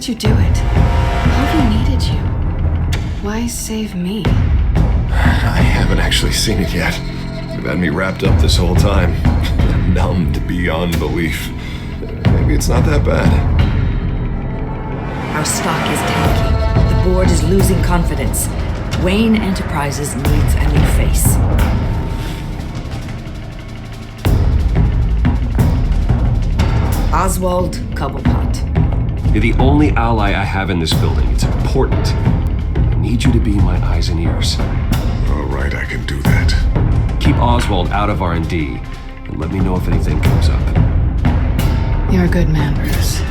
did you do it? Harvey needed you. Why save me? I haven't actually seen it yet. You've had me wrapped up this whole time. Numbed beyond belief. Maybe it's not that bad. Our stock is tanking. The board is losing confidence. Wayne Enterprises needs a new face. Oswald Cobblepot. You're the only ally I have in this building. It's important. I need you to be my eyes and ears. All right, I can do that. Keep Oswald out of R&D, and let me know if anything comes up. You're a good man, Bruce.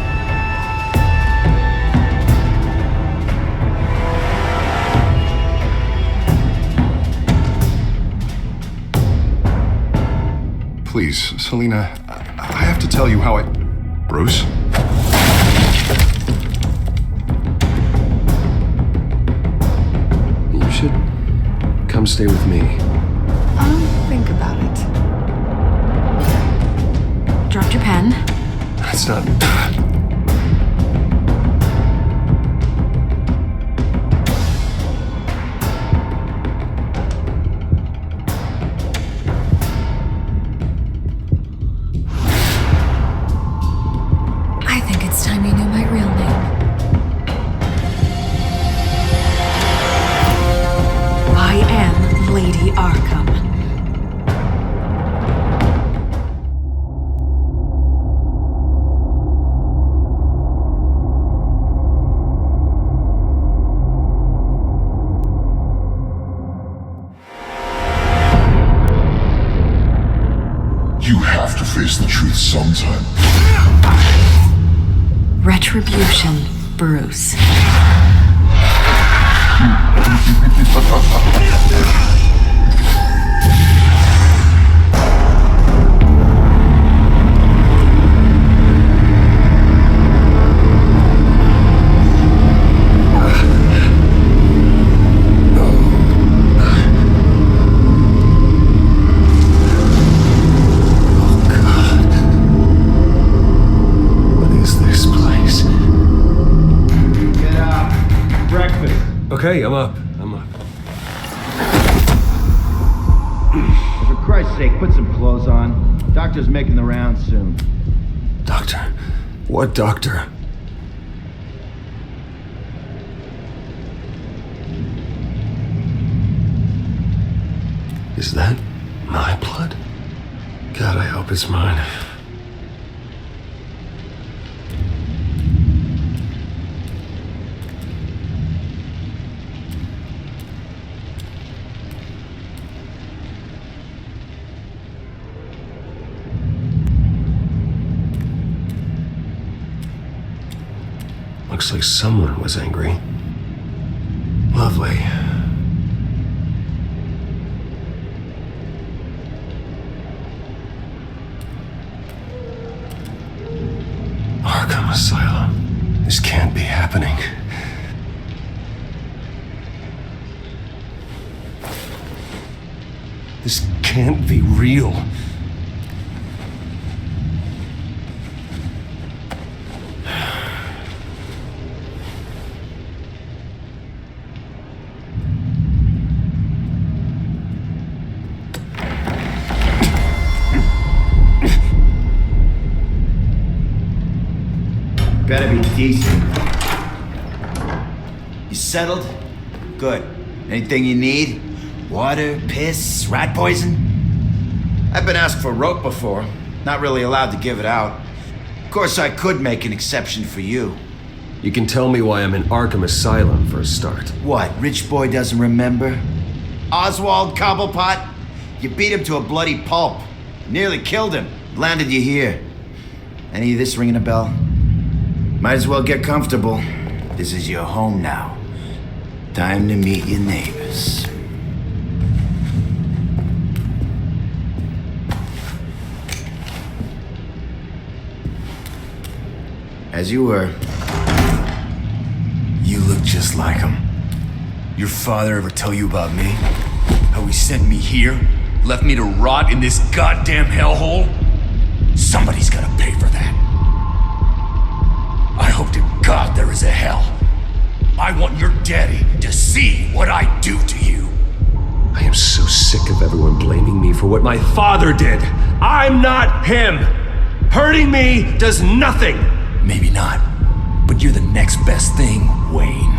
Please, Selina, I have to tell you how I... Bruce? You should come stay with me. I'll think about it. Dropped your pen. That's not... I think it's time you knew my real name. I am Lady Arkham. You have to face the truth sometime. Retribution, Bruce. Okay, I'm up. For Christ's sake, put some clothes on. Doctor's making the rounds soon. Doctor? What doctor? Is that my blood? God, I hope it's mine. Looks like someone was angry. Lovely. Arkham Asylum. This can't be happening. This can't be real. Better be decent. You settled? Good. Anything you need? Water, piss, rat poison? I've been asked for rope before. Not really allowed to give it out. Of course, I could make an exception for you. You can tell me why I'm in Arkham Asylum for a start. What, rich boy doesn't remember? Oswald Cobblepot? You beat him to a bloody pulp. Nearly killed him. Landed you here. Any of this ringing a bell? Might as well get comfortable. This is your home now. Time to meet your neighbors. As you were. You look just like him. Your father ever tell you about me? How he sent me here? Left me to rot in this goddamn hellhole? Somebody's gotta pay for that. I hoped it God, there is a hell. I want your daddy to see what I do to you. I am so sick of everyone blaming me for what my father did. I'm not him. Hurting me does nothing. Maybe not, but you're the next best thing, Wayne.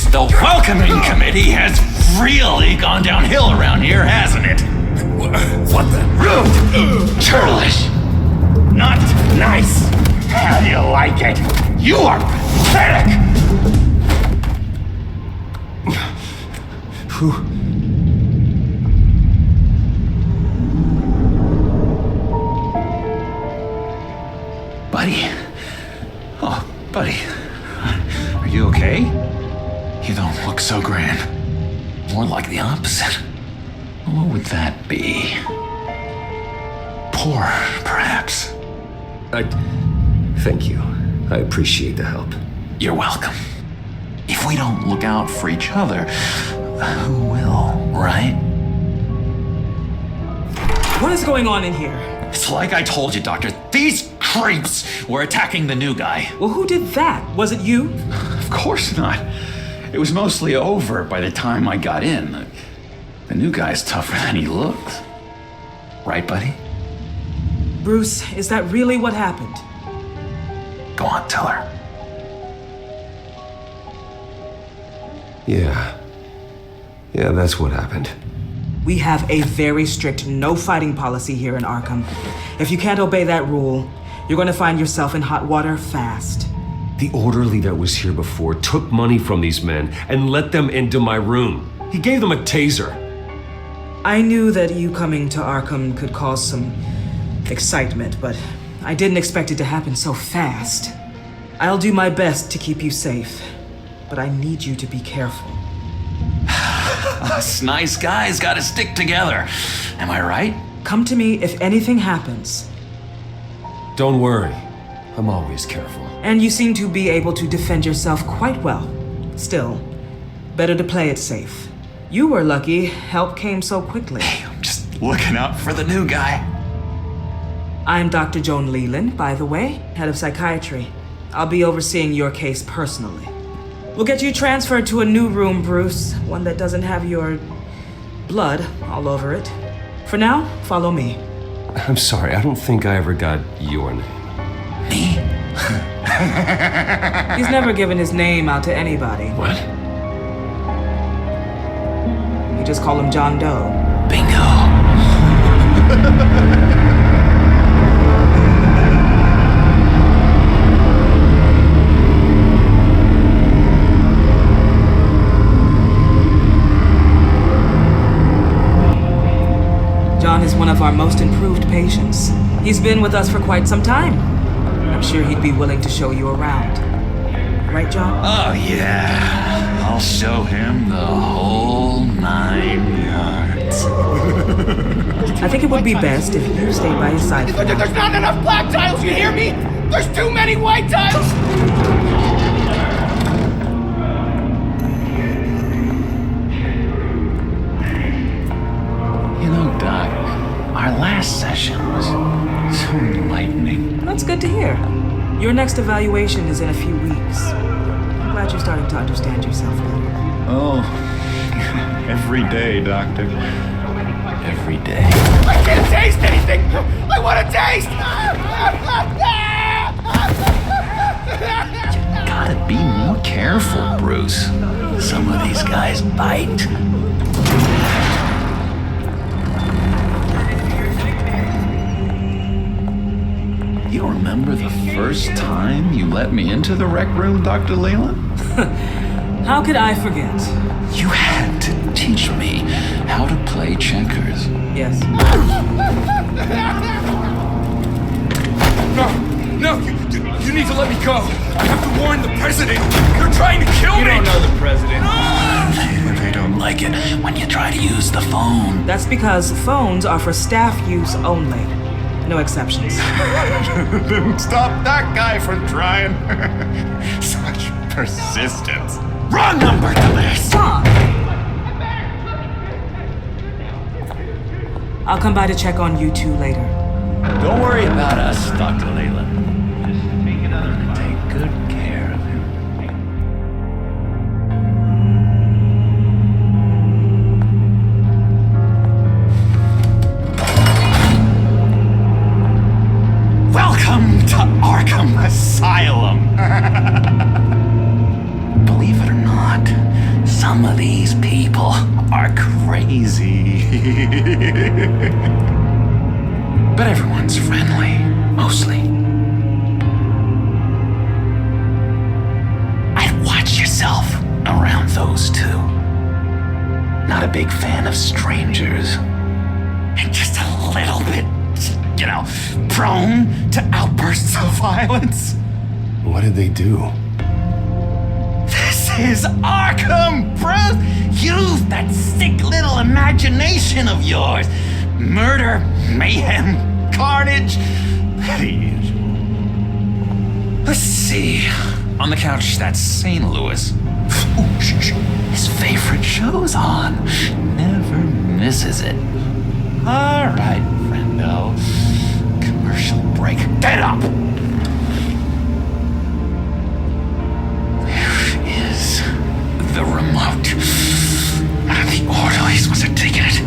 The welcoming committee has really gone downhill around here, hasn't it? What the? Rude! Churlish! Not nice! How do you like it? You are pathetic! Buddy? Oh, buddy. Are you okay? You don't look so grand. More like the opposite. What would that be? Poor, perhaps. Thank you. I appreciate the help. You're welcome. If we don't look out for each other, who will, right? What is going on in here? It's like I told you, Doctor. These creeps were attacking the new guy. Well, who did that? Was it you? Of course not. It was mostly over by the time I got in. The new guy's tougher than he looked. Right, buddy? Bruce, is that really what happened? Go on, tell her. Yeah, that's what happened. We have a very strict no fighting policy here in Arkham. If you can't obey that rule, you're going to find yourself in hot water fast. The orderly that was here before took money from these men and let them into my room. He gave them a taser. I knew that you coming to Arkham could cause some excitement, but I didn't expect it to happen so fast. I'll do my best to keep you safe, but I need you to be careful. Us nice guys gotta stick together. Am I right? Come to me if anything happens. Don't worry. I'm always careful. And you seem to be able to defend yourself quite well. Still, better to play it safe. You were lucky help came so quickly. I'm just looking out for the new guy. I'm Dr. Joan Leland, by the way, head of psychiatry. I'll be overseeing your case personally. We'll get you transferred to a new room, Bruce. One that doesn't have your blood all over it. For now, follow me. I'm sorry, I don't think I ever got your name. Me? He's never given his name out to anybody. What? You just call him John Doe. Bingo. John is one of our most improved patients. He's been with us for quite some time. I'm sure he'd be willing to show you around. Right, John? Oh, yeah. I'll show him the whole 9 yards. I think it would be best if you stayed by his side. There's not enough black tiles, you hear me? There's too many white tiles! You know, Doc, our last session was so enlightening. That's good to hear. Your next evaluation is in a few weeks. I'm glad you're starting to understand yourself better. Oh, every day, Doctor. Every day. I can't taste anything! I want to taste! Gotta be more careful, Bruce. Some of these guys bite. You remember the first time you let me into the rec room, Dr. Leland? How could I forget? You had to teach me how to play checkers. Yes. No, you need to let me go. I have to to warn the president! They're trying to kill me! You don't know the president. They don't like it when you try to use the phone. That's because phones are for staff use only. No exceptions. Didn't stop that guy from trying. Such persistence. Wrong number to this! I'll come by to check on you two later. Don't worry about us, Dr. Leyland. I'm gonna take good care of him. Welcome to Arkham Asylum. Believe it or not, some of these people are crazy. But everyone's friendly, mostly. I'd watch yourself around those two. Not a big fan of strangers. And just a little bit, prone to outbursts of violence. What did they do? This is Arkham, bro! Use that sick little imagination of yours. Murder, mayhem, carnage, the usual. Let's see. On the couch, that's St. Louis. Ooh, shh. His favorite show's on. Never misses it. All right, friendo. Commercial break. Get up! Where is the remote? The orderlies must have taken it.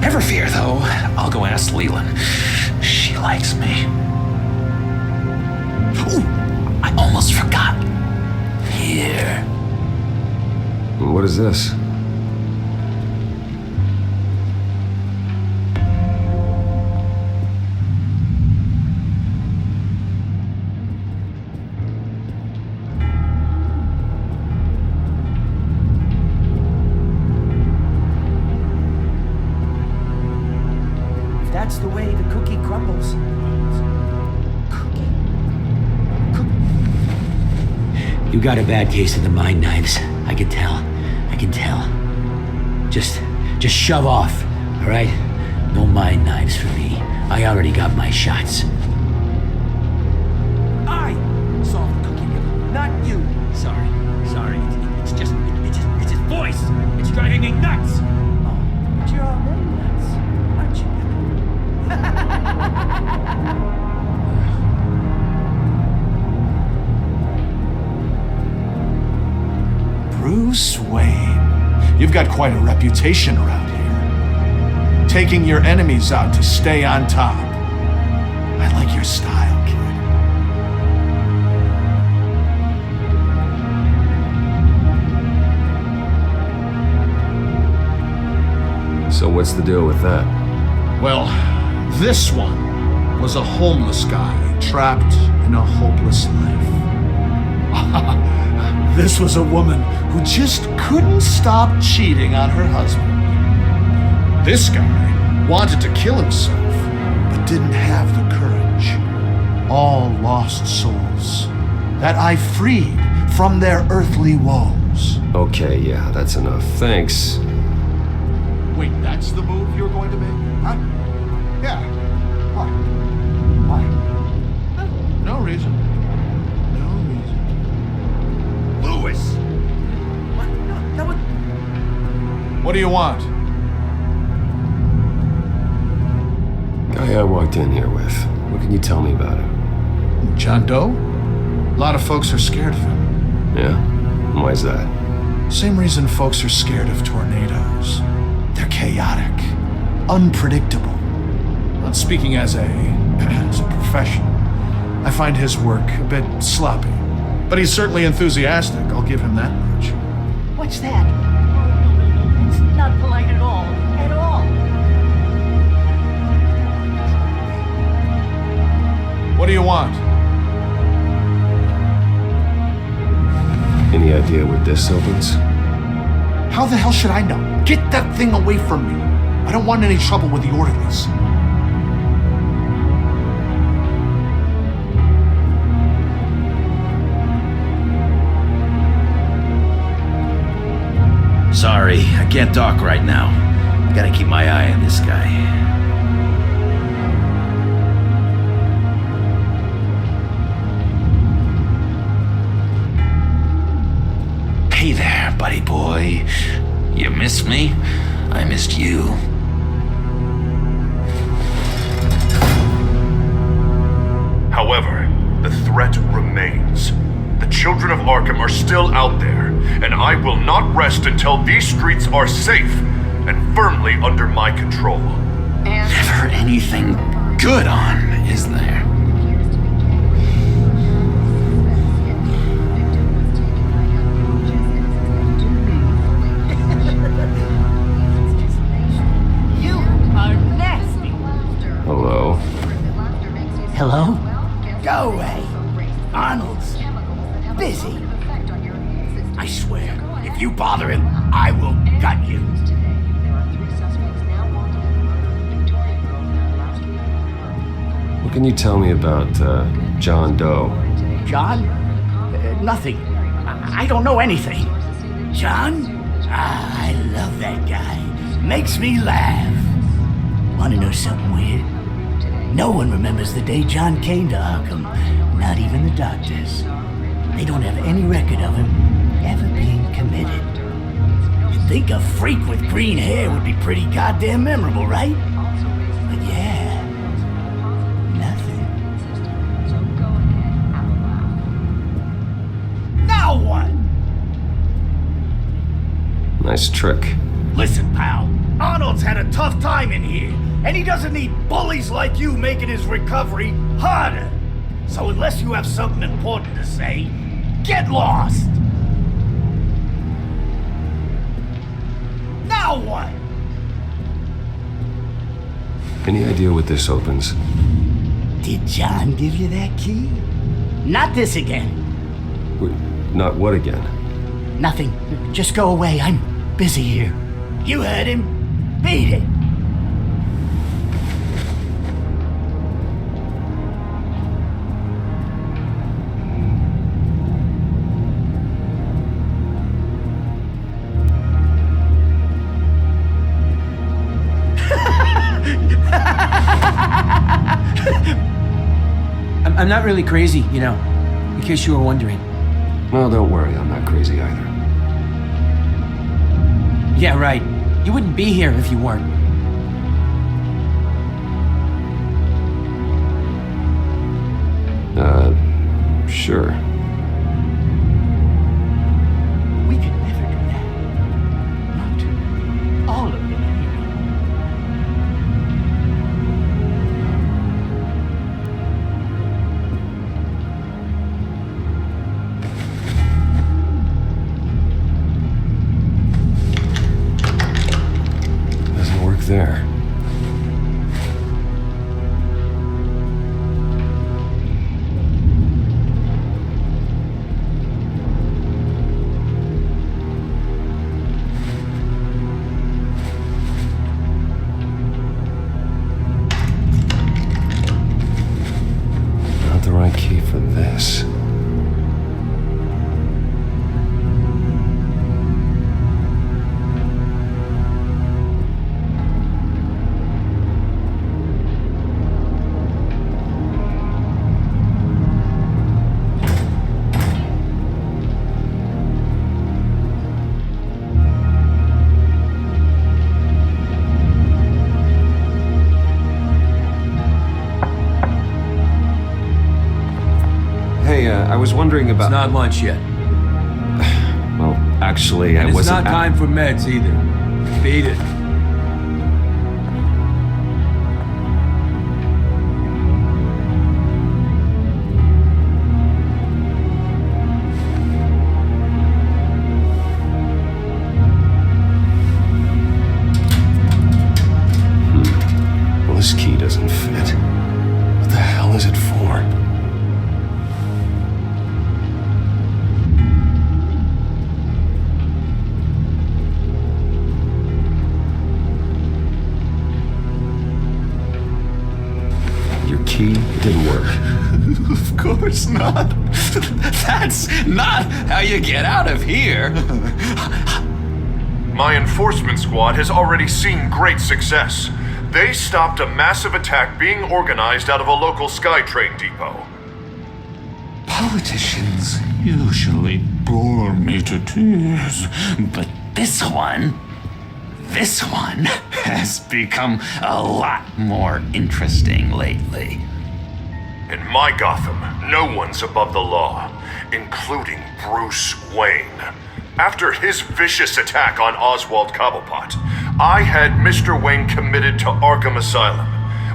Never fear, though. I'll go ask Leland. She likes me. Ooh, I almost forgot. Here. What is this? That's the way the cookie crumbles. You got a bad case of the mind knives. I can tell. I can tell. Just shove off, all right? No mind knives for me. I already got my shots. I solved the cookie riddle, not you. Sorry. It's just his voice. It's driving me nuts. Oh, but you're already nuts, aren't you? Bruce Wayne, you've got quite a reputation around here. Taking your enemies out to stay on top. I like your style, kid. So what's the deal with that? Well, this one was a homeless guy trapped in a hopeless life. This was a woman who just couldn't stop cheating on her husband. This guy wanted to kill himself, but didn't have the courage. All lost souls that I freed from their earthly woes. Okay, yeah, that's enough. Thanks. Wait, that's the move you're going to make? Huh? Yeah. Why? No reason. Louis! What? No, that would... What do you want? Guy I walked in here with. What can you tell me about him? John Doe? A lot of folks are scared of him. Yeah? And why's that? Same reason folks are scared of tornadoes. They're chaotic, unpredictable. Not speaking as a professional, I find his work a bit sloppy. But he's certainly enthusiastic, I'll give him that much. What's that? It's not polite at all. At all. What do you want? Any idea where this opens? How the hell should I know? Get that thing away from me. I don't want any trouble with the orderlies. Sorry, I can't talk right now. I gotta keep my eye on this guy. Hey there, buddy boy. You missed me? I missed you. However, the threat remains. The children of Arkham are still out there, and I will not rest until these streets are safe and firmly under my control. Never anything good on, is there? You are nasty. Hello? Hello? Go away. Arnold's busy. I swear, if you bother him, I will gut you. What can you tell me about, John Doe? John? Nothing. I don't know anything. John? Ah, I love that guy. Makes me laugh. Want to know something weird? No one remembers the day John came to Arkham. Not even the doctors. They don't have any record of him ever being committed. You'd think a freak with green hair would be pretty goddamn memorable, right? But yeah, nothing. Now what? Nice trick. Listen, pal. Arnold's had a tough time in here, and he doesn't need bullies like you making his recovery harder. So unless you have something important to say, get lost! Now what? Any idea what this opens? Did John give you that key? Not this again. Wait, not what again? Nothing. Just go away. I'm busy here. You heard him. Beat it. I'm not really crazy, you know, in case you were wondering. Well, don't worry, I'm not crazy either. Yeah, right. You wouldn't be here if you weren't. Sure. We could never do that. Not all of them, anyway. Doesn't work there. Not the right key for this. I was wondering about... It's not lunch yet. Well, actually, I wasn't... It's not time for meds either. Beat it. Well, this key doesn't fit. What the hell is it for? It didn't work. Of course not. That's not how you get out of here. My enforcement squad has already seen great success. They stopped a massive attack being organized out of a local SkyTrain depot. Politicians usually bore me to tears, but this one has become a lot more interesting lately. In my Gotham, no one's above the law, including Bruce Wayne. After his vicious attack on Oswald Cobblepot, I had Mr. Wayne committed to Arkham Asylum,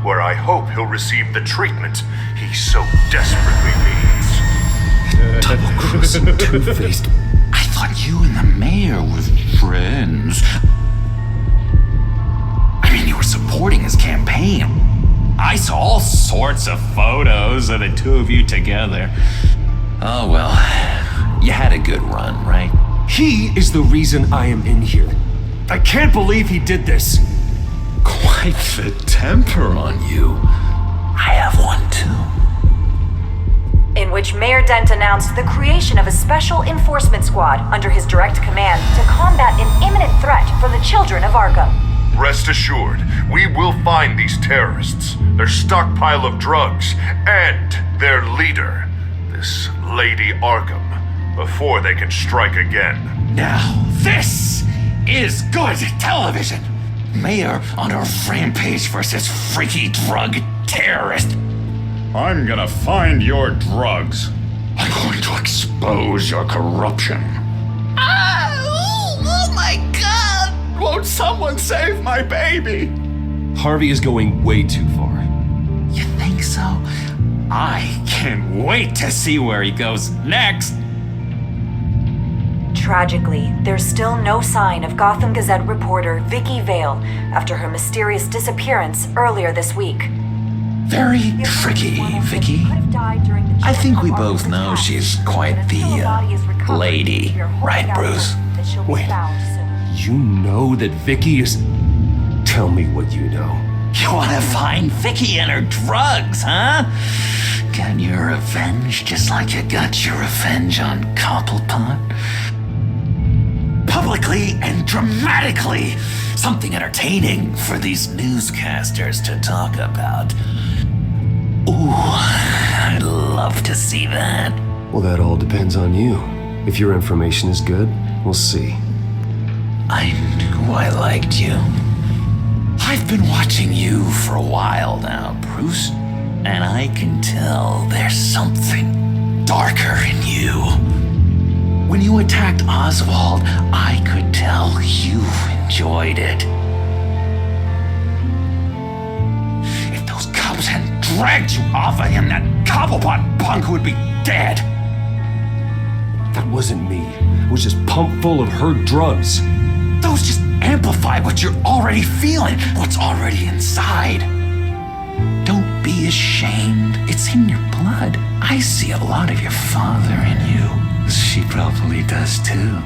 where I hope he'll receive the treatment he so desperately needs. Double-crossing two-faced. I thought you and the mayor were friends. I mean, you were supporting his campaign. I saw all sorts of photos of the two of you together. Oh well, you had a good run, right? He is the reason I am in here. I can't believe he did this. Quite the temper on you. I have one too. In which Mayor Dent announced the creation of a special enforcement squad under his direct command to combat an imminent threat for the children of Arkham. Rest assured, we will find these terrorists, their stockpile of drugs, and their leader, this Lady Arkham, before they can strike again. Now, this is good television. Mayor on a rampage versus freaky drug terrorist. I'm gonna find your drugs. I'm going to expose your corruption. Oh my God! Won't someone save my baby? Harvey is going way too far. You think so? I can't wait to see where he goes next. Tragically, there's still no sign of Gotham Gazette reporter Vicky Vale after her mysterious disappearance earlier this week. Very tricky, Vicky. I think we both know she's quite the lady, right, Bruce? Wait, you know that Vicky is... Tell me what you know. You want to find Vicky and her drugs, huh? Get your revenge just like you got your revenge on Cobblepot? Publicly and dramatically. Something entertaining for these newscasters to talk about. Ooh, I'd love to see that. Well, that all depends on you. If your information is good, we'll see. I knew I liked you. I've been watching you for a while now, Bruce, and I can tell there's something darker in you. When you attacked Oswald, I could tell you enjoyed it. If those cops hadn't dragged you off of him, that Cobblepot punk would be dead. That wasn't me. It was just pumped full of her drugs. Those just amplify what you're already feeling, what's already inside. Don't be ashamed. It's in your blood. I see a lot of your father in you. She probably does too.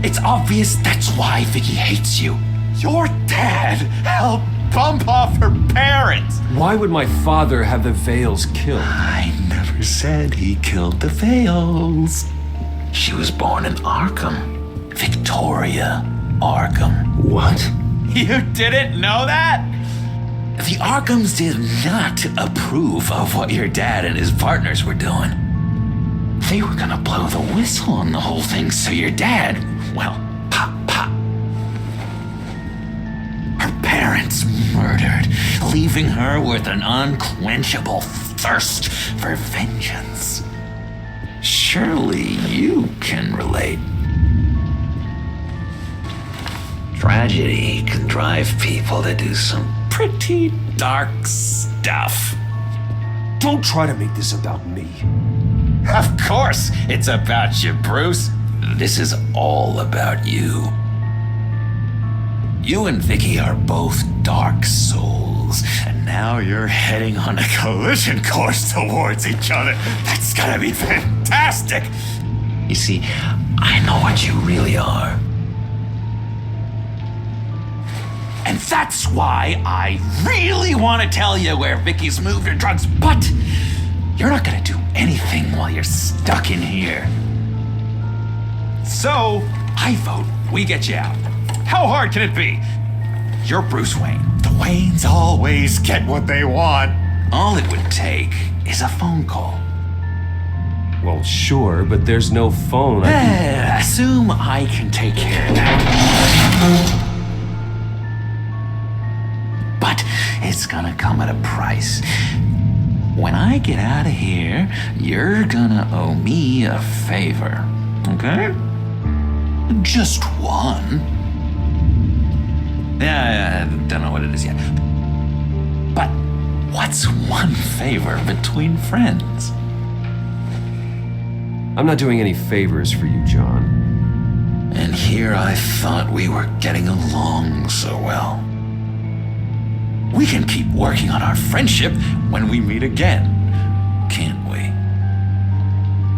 It's obvious that's why Vicky hates you. Your dad helped bump off her parents. Why would my father have the Vales killed? I never said he killed the Vales. She was born in Arkham. Victoria Arkham. What? You didn't know that? The Arkhams did not approve of what your dad and his partners were doing. They were gonna blow the whistle on the whole thing, so your dad, well, pop. Her parents murdered, leaving her with an unquenchable thirst for vengeance. Surely you can relate. Tragedy can drive people to do some pretty dark stuff. Don't try to make this about me. Of course it's about you, Bruce. This is all about you. You and Vicky are both dark souls, and now you're heading on a collision course towards each other. That's gonna be fantastic. You see, I know what you really are. And that's why I really want to tell you where Vicky's moved her drugs, but you're not gonna do anything while you're stuck in here. So, I vote We get you out. How hard can it be? You're Bruce Wayne. The Waynes always get what they want. All it would take is a phone call. Well, sure, but there's no phone. Assume I can take care of that. But it's gonna come at a price. When I get out of here, you're gonna owe me a favor, okay? Just one. Yeah, I don't know what it is yet. But what's one favor between friends? I'm not doing any favors for you, John. And here I thought we were getting along so well. We can keep working on our friendship when we meet again, can't we?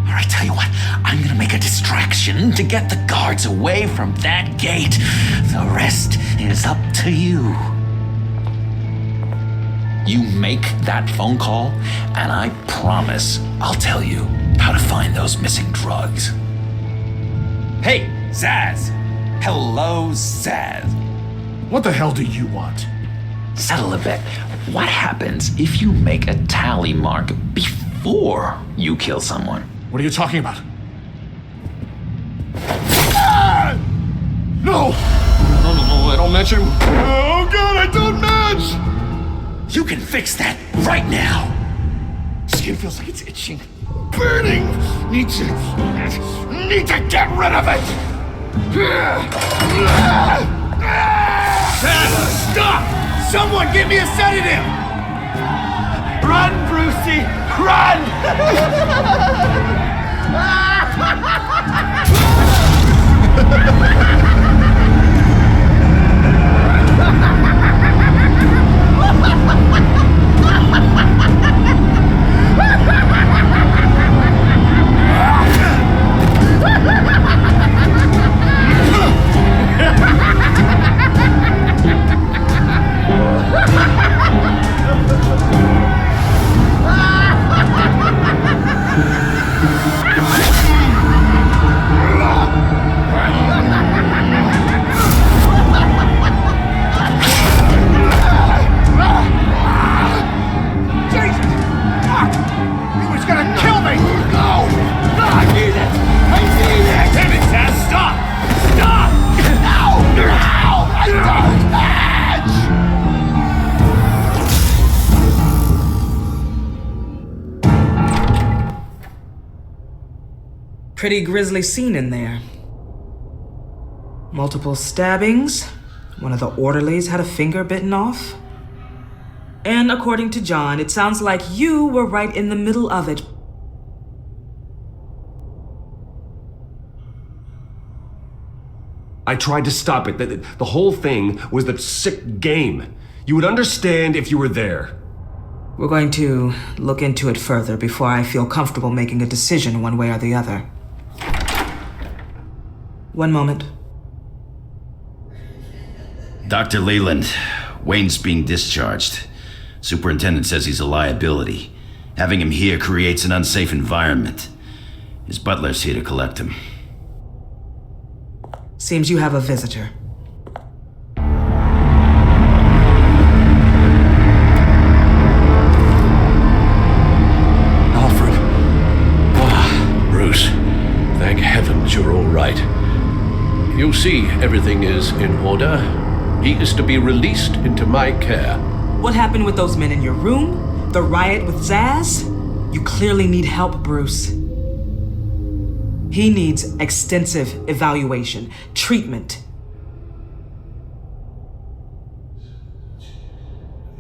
All right, tell you what, I'm gonna make a distraction to get the guards away from that gate. The rest is up to you. You make that phone call, and I promise I'll tell you how to find those missing drugs. Hey, Zaz! Hello, Zaz. What the hell do you want? Settle a bet. What happens if you make a tally mark before you kill someone? What are you talking about? Ah! No! No, I don't match him. Oh god, I don't match! You can fix that right now! Skin feels like it's itching. Burning! Need to get rid of it! Stop! Someone give me a sedative! Run, Brucey! Run! Pretty grisly scene in there. Multiple stabbings. One of the orderlies had a finger bitten off. And according to John, it sounds like you were right in the middle of it. I tried to stop it. The whole thing was that sick game. You would understand if you were there. We're going to look into it further before I feel comfortable making a decision one way or the other. One moment. Dr. Leland, Wayne's being discharged. Superintendent says he's a liability. Having him here creates an unsafe environment. His butler's here to collect him. Seems you have a visitor. Alfred. Ah, Bruce. Thank heavens you're all right. You see, everything is in order. He is to be released into my care. What happened with those men in your room? The riot with Zaz? You clearly need help, Bruce. He needs extensive evaluation, treatment.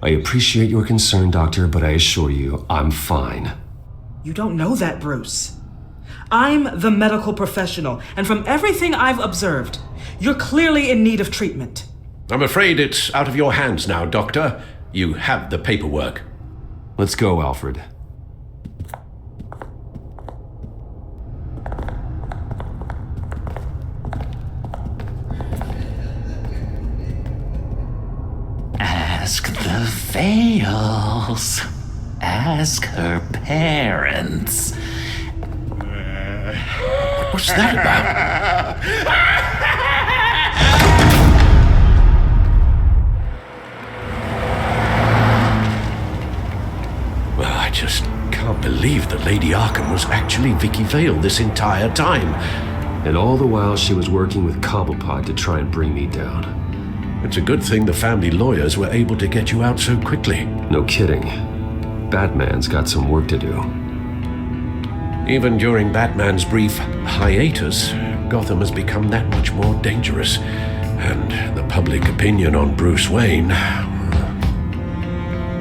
I appreciate your concern, Doctor, but I assure you, I'm fine. You don't know that, Bruce. I'm the medical professional, and from everything I've observed, you're clearly in need of treatment. I'm afraid it's out of your hands now, Doctor. You have the paperwork. Let's go, Alfred. Ask the Vales. Ask her parents. What's that about? Lady Arkham was actually Vicky Vale this entire time. And all the while she was working with Cobblepot to try and bring me down. It's a good thing the family lawyers were able to get you out so quickly. No kidding. Batman's got some work to do. Even during Batman's brief hiatus, Gotham has become that much more dangerous. And the public opinion on Bruce Wayne...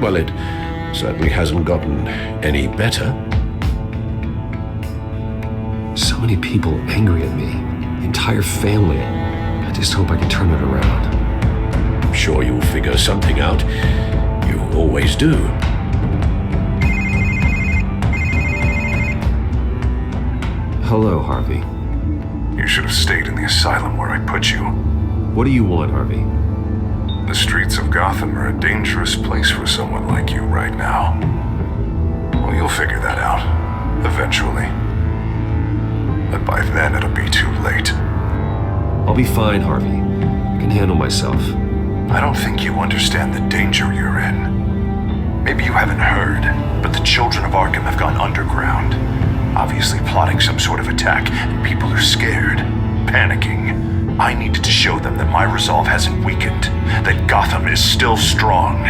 well, it certainly hasn't gotten any better. So many people angry at me. The entire family. I just hope I can turn it around. I'm sure you'll figure something out. You always do. Hello, Harvey. You should have stayed in the asylum where I put you. What do you want, Harvey? The streets of Gotham are a dangerous place for someone like you right now. Well, you'll figure that out. Eventually. But by then, it'll be too late. I'll be fine, Harvey. I can handle myself. I don't think you understand the danger you're in. Maybe you haven't heard, but the children of Arkham have gone underground. Obviously plotting some sort of attack, and people are scared, panicking. I needed to show them that my resolve hasn't weakened, that Gotham is still strong.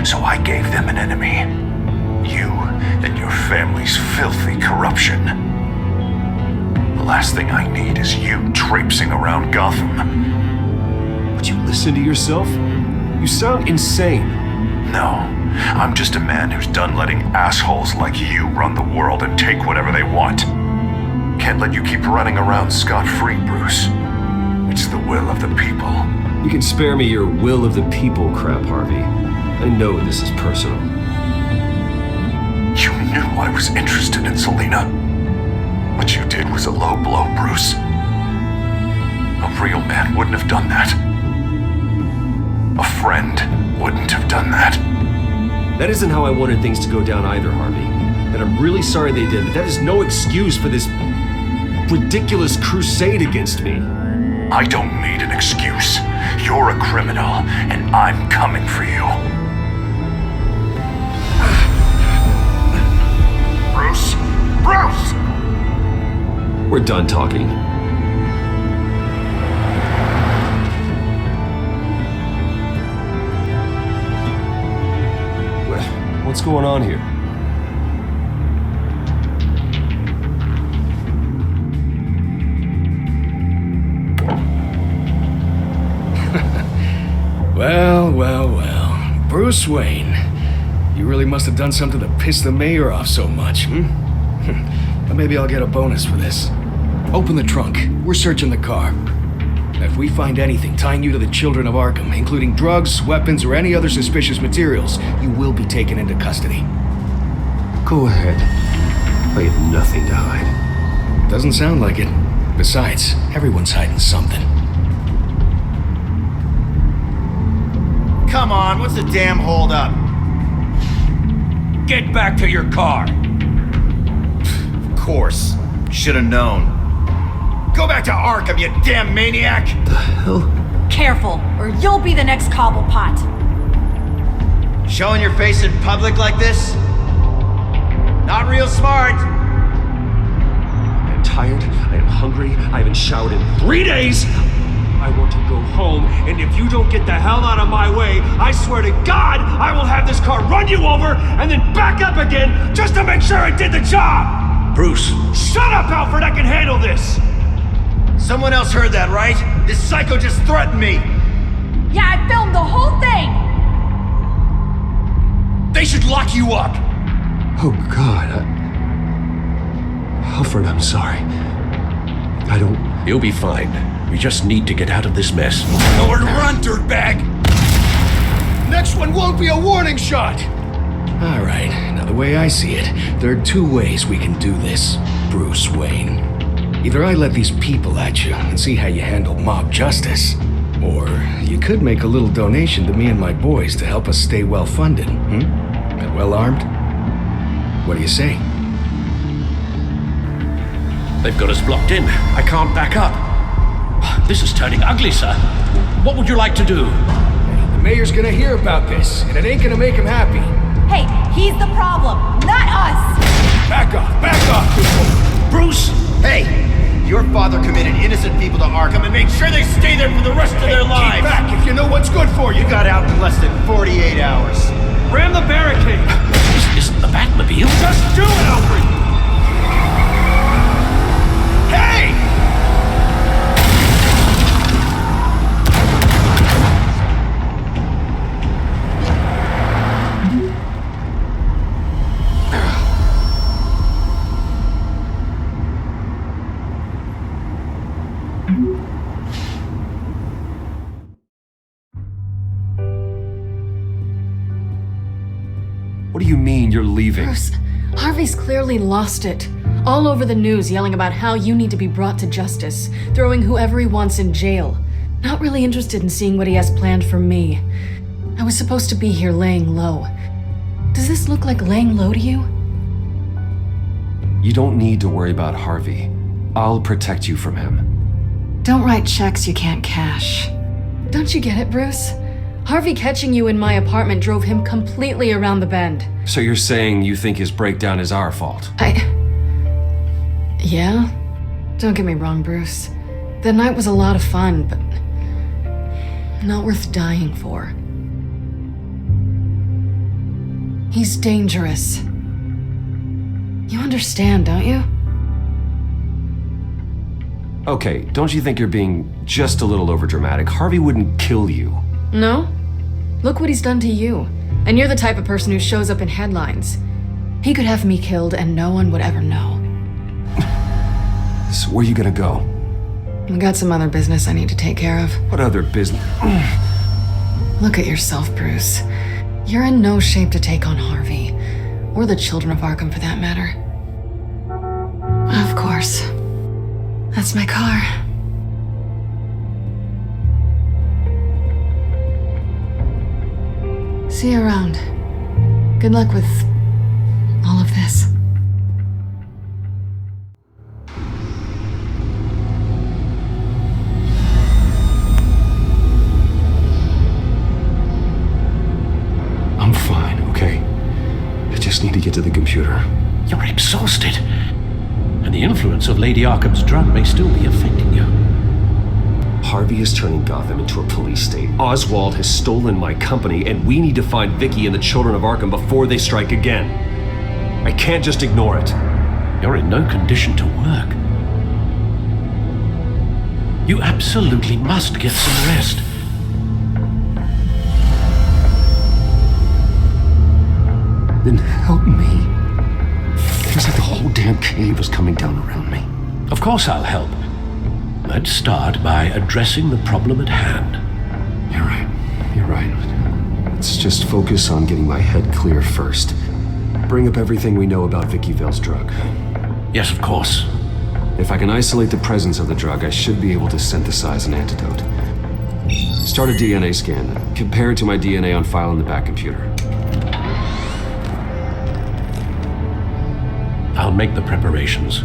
So I gave them an enemy. You and your family's filthy corruption. The last thing I need is you traipsing around Gotham. Would you listen to yourself? You sound insane. No, I'm just a man who's done letting assholes like you run the world and take whatever they want. Can't let you keep running around scot-free, Bruce. It's the will of the people. You can spare me your will of the people crap, Harvey. I know this is personal. You knew I was interested in Selina. What you did was a low blow, Bruce. A real man wouldn't have done that. A friend wouldn't have done that. That isn't how I wanted things to go down either, Harvey. And I'm really sorry they did, but that is no excuse for this ridiculous crusade against me. I don't need an excuse. You're a criminal, and I'm coming for you. Bruce! Bruce! We're done talking. What's going on here? Well. Bruce Wayne. You really must have done something to piss the mayor off so much, But maybe I'll get a bonus for this. Open the trunk. We're searching the car. Now, if we find anything tying you to the children of Arkham, including drugs, weapons, or any other suspicious materials, you will be taken into custody. Go ahead. I have nothing to hide. Doesn't sound like it. Besides, everyone's hiding something. Come on, what's the damn holdup? Get back to your car! Of course. Should've known. Go back to Arkham, you damn maniac! The hell? Careful, or you'll be the next Cobblepot. Showing your face in public like this? Not real smart. I am tired, I am hungry, I haven't showered in 3 days! I want to go home, and if you don't get the hell out of my way, I swear to God, I will have this car run you over and then back up again just to make sure it did the job! Bruce! Shut up, Alfred, I can handle this! Someone else heard that, right? This psycho just threatened me! Yeah, I filmed the whole thing! They should lock you up! Oh, God, Alfred, I'm sorry. I don't... You'll be fine. We just need to get out of this mess. Nowhere to run, dirtbag! Next one won't be a warning shot! Alright, now the way I see it, there are two ways we can do this, Bruce Wayne. Either I let these people at you and see how you handle mob justice, or you could make a little donation to me and my boys to help us stay well-funded, and well-armed? What do you say? They've got us blocked in. I can't back up. This is turning ugly, sir. What would you like to do? The mayor's gonna hear about this, and it ain't gonna make him happy. Hey, he's the problem, not us! Back off, people! Bruce! Hey! Your father committed innocent people to Arkham and made sure they stay there for the rest of their lives! Keep back if you know what's good for you! You got out in less than 48 hours. Ram the barricade! This isn't the Batmobile. Just do it, Alfred! Hey! What do you mean you're leaving? Bruce, Harvey's clearly lost it. All over the news yelling about how you need to be brought to justice, throwing whoever he wants in jail. Not really interested in seeing what he has planned for me. I was supposed to be here laying low. Does this look like laying low to you? You don't need to worry about Harvey. I'll protect you from him. Don't write checks you can't cash. Don't you get it, Bruce? Harvey catching you in my apartment drove him completely around the bend. So you're saying you think his breakdown is our fault? Yeah? Don't get me wrong, Bruce. The night was a lot of fun, but not worth dying for. He's dangerous. You understand, don't you? Okay, don't you think you're being just a little overdramatic? Harvey wouldn't kill you. No? Look what he's done to you. And you're the type of person who shows up in headlines. He could have me killed and no one would ever know. So where are you gonna go? I got some other business I need to take care of. What other business? Look at yourself, Bruce. You're in no shape to take on Harvey. Or the children of Arkham, for that matter. Of course. That's my car. See you around. Good luck with all of this. I'm fine, okay? I just need to get to the computer. You're exhausted. And the influence of Lady Arkham's drug may still be affecting you. Harvey is turning Gotham into a police state. Oswald has stolen my company, and we need to find Vicky and the children of Arkham before they strike again. I can't just ignore it. You're in no condition to work. You absolutely must get some rest. Then help me. Feels like the whole damn cave is coming down around me. Of course I'll help. Let's start by addressing the problem at hand. You're right. You're right. Let's just focus on getting my head clear first. Bring up everything we know about Vicky Vale's drug. Yes, of course. If I can isolate the presence of the drug, I should be able to synthesize an antidote. Start a DNA scan. Compare it to my DNA on file in the back computer. I'll make the preparations.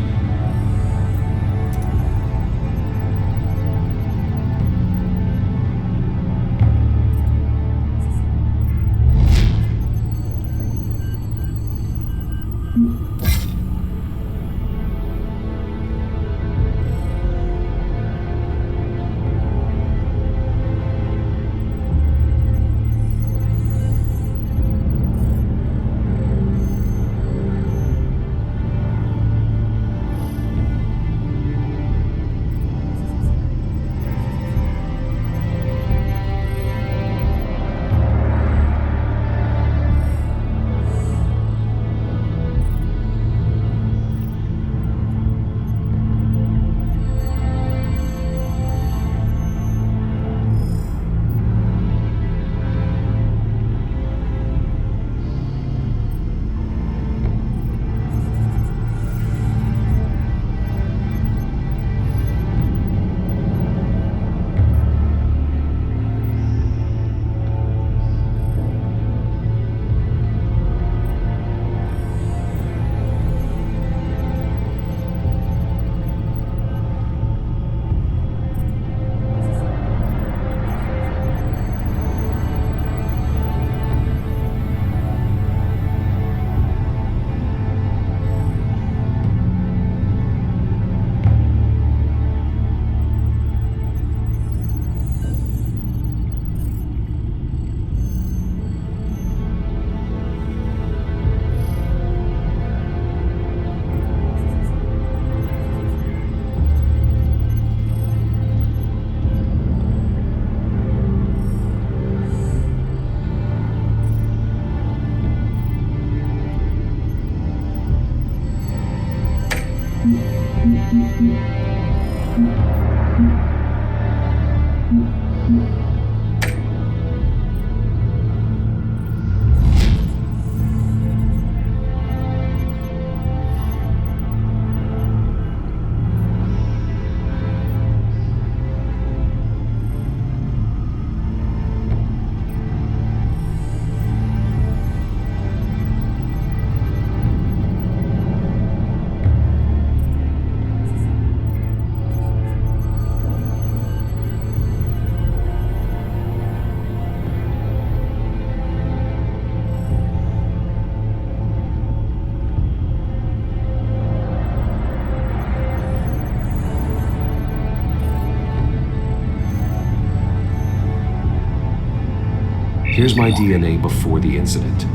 Here's my DNA before the incident.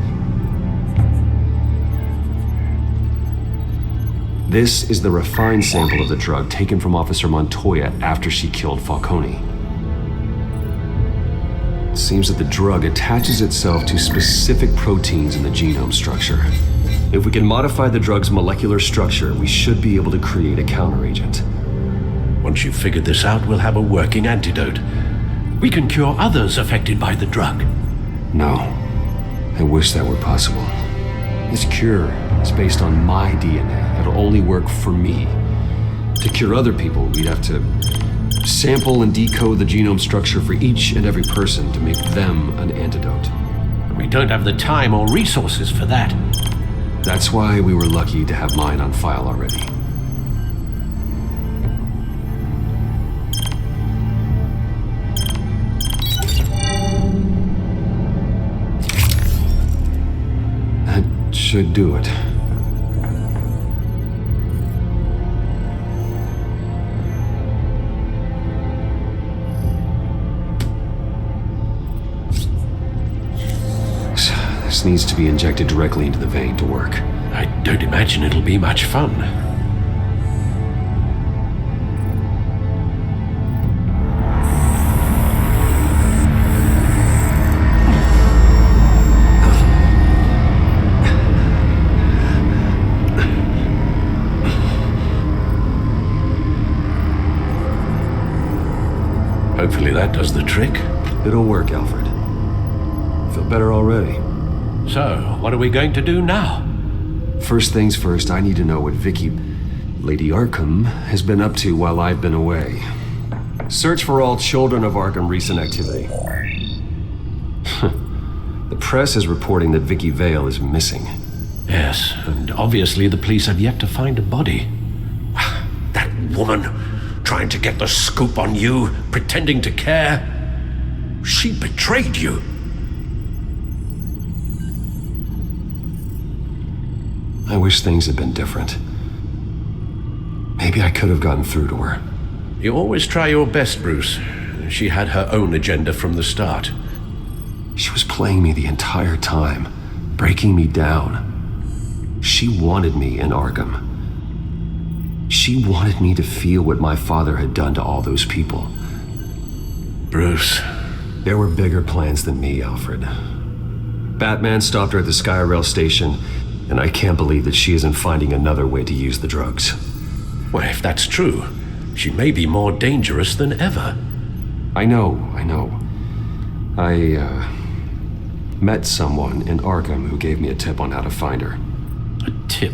This is the refined sample of the drug taken from Officer Montoya after she killed Falcone. It seems that the drug attaches itself to specific proteins in the genome structure. If we can modify the drug's molecular structure, we should be able to create a counteragent. Once you've figured this out, we'll have a working antidote. We can cure others affected by the drug. No. I wish that were possible. This cure is based on my DNA. It'll only work for me. To cure other people, we'd have to sample and decode the genome structure for each and every person to make them an antidote. We don't have the time or resources for that. That's why we were lucky to have mine on file already. That should do it. This needs to be injected directly into the vein to work. I don't imagine it'll be much fun. Hopefully that does the trick. It'll work, Alfred. I feel better already. So, what are we going to do now? First things first, I need to know what Vicky, Lady Arkham, has been up to while I've been away. Search for all children of Arkham recent activity. The press is reporting that Vicky Vale is missing. Yes, and obviously the police have yet to find a body. That woman, trying to get the scoop on you, pretending to care. She betrayed you. I wish things had been different. Maybe I could have gotten through to her. You always try your best, Bruce. She had her own agenda from the start. She was playing me the entire time, breaking me down. She wanted me in Arkham. She wanted me to feel what my father had done to all those people. Bruce. There were bigger plans than me, Alfred. Batman stopped her at the Skyrail station, and I can't believe that she isn't finding another way to use the drugs. Well, if that's true, she may be more dangerous than ever. I know. I met someone in Arkham who gave me a tip on how to find her. A tip?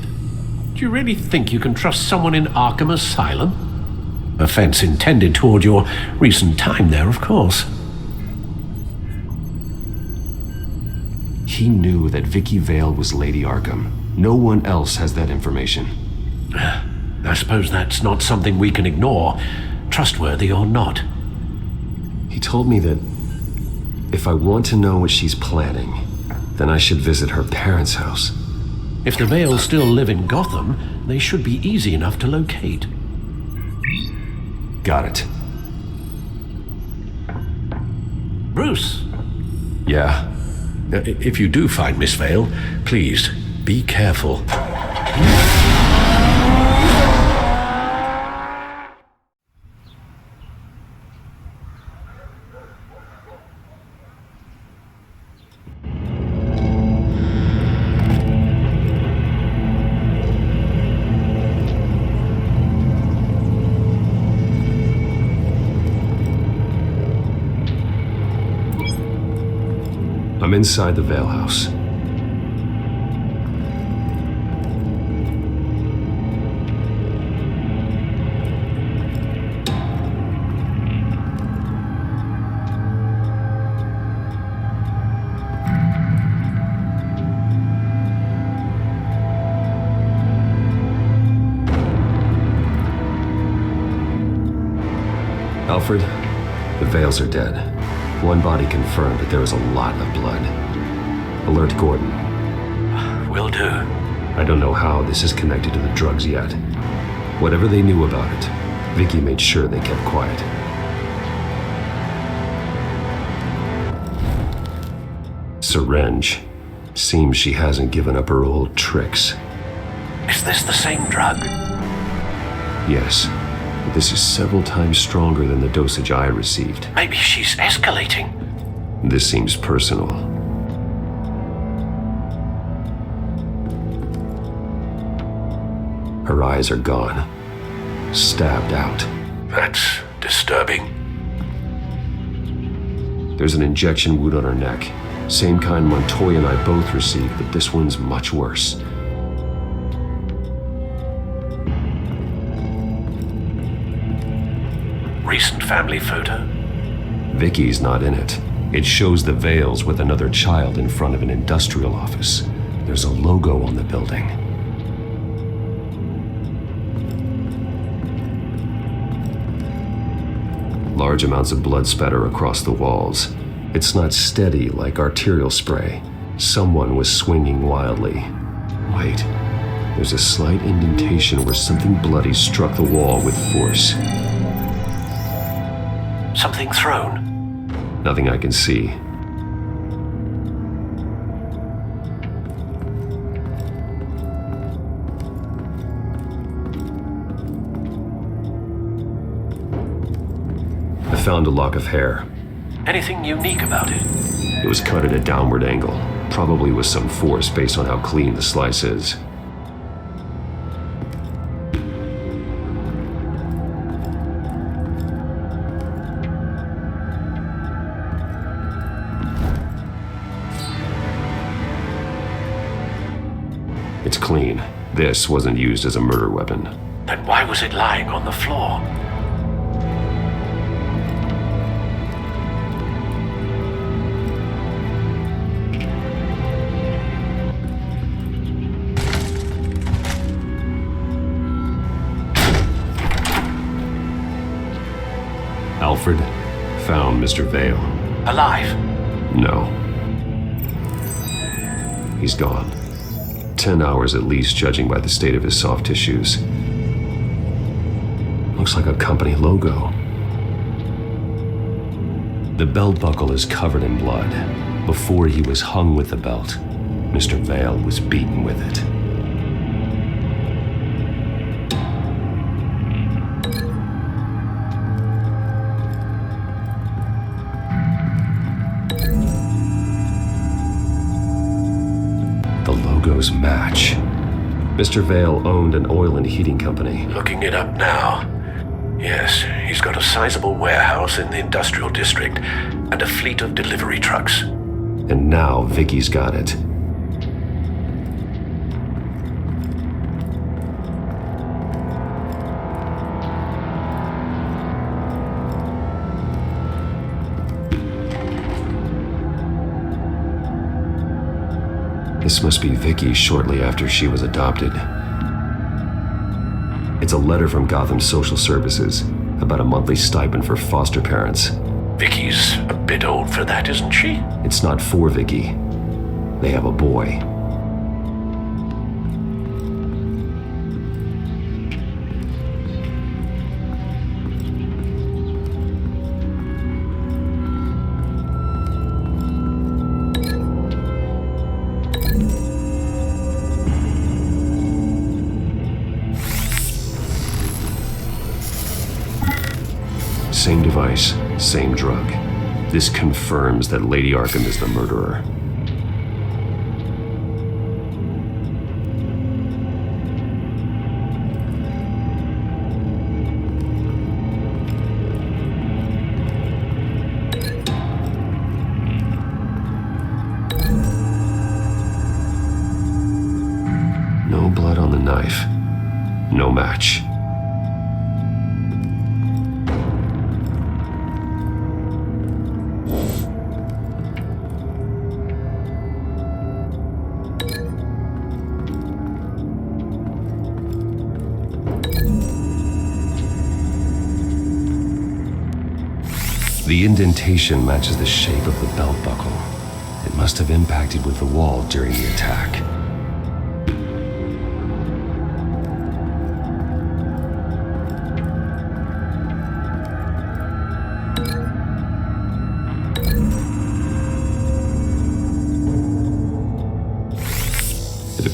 Do you really think you can trust someone in Arkham Asylum? Offense intended toward your recent time there, of course. He knew that Vicky Vale was Lady Arkham. No one else has that information. I suppose that's not something we can ignore, trustworthy or not. He told me that if I want to know what she's planning, then I should visit her parents' house. If the Vales still live in Gotham, they should be easy enough to locate. Got it. Bruce! Yeah? If you do find Miss Vale, please, be careful. I'm inside the Vale house. Alfred, the Vales are dead. One body confirmed, but there is a lot of blood. Alert Gordon. Will do. I don't know how this is connected to the drugs yet. Whatever they knew about it, Vicky made sure they kept quiet. Syringe. Seems she hasn't given up her old tricks. Is this the same drug? Yes, but this is several times stronger than the dosage I received. Maybe she's escalating. This seems personal. Her eyes are gone. Stabbed out. That's disturbing. There's an injection wound on her neck. Same kind Montoya and I both received, but this one's much worse. Recent family photo? Vicky's not in it. It shows the Vales with another child in front of an industrial office. There's a logo on the building. Large amounts of blood spatter across the walls. It's not steady like arterial spray. Someone was swinging wildly. Wait, there's a slight indentation where something bloody struck the wall with force. Something thrown? Nothing I can see. I found a lock of hair. Anything unique about it? It was cut at a downward angle, probably with some force based on how clean the slice is. It's clean. This wasn't used as a murder weapon. Then why was it lying on the floor? Alfred found Mr. Vale. Alive? No. He's gone. 10 hours at least, judging by the state of his soft tissues. Looks like a company logo. The belt buckle is covered in blood. Before he was hung with the belt, Mr. Vale was beaten with it. Logos match. Mr. Vale owned an oil and heating company. Looking it up now. Yes, he's got a sizable warehouse in the industrial district and a fleet of delivery trucks. And now Vicky's got it. This must be Vicky shortly after she was adopted. It's a letter from Gotham Social Services about a monthly stipend for foster parents. Vicky's a bit old for that, isn't she? It's not for Vicky. They have a boy. Same device, same drug. This confirms that Lady Arkham is the murderer. No blood on the knife. No match. The indentation matches the shape of the belt buckle. It must have impacted with the wall during the attack.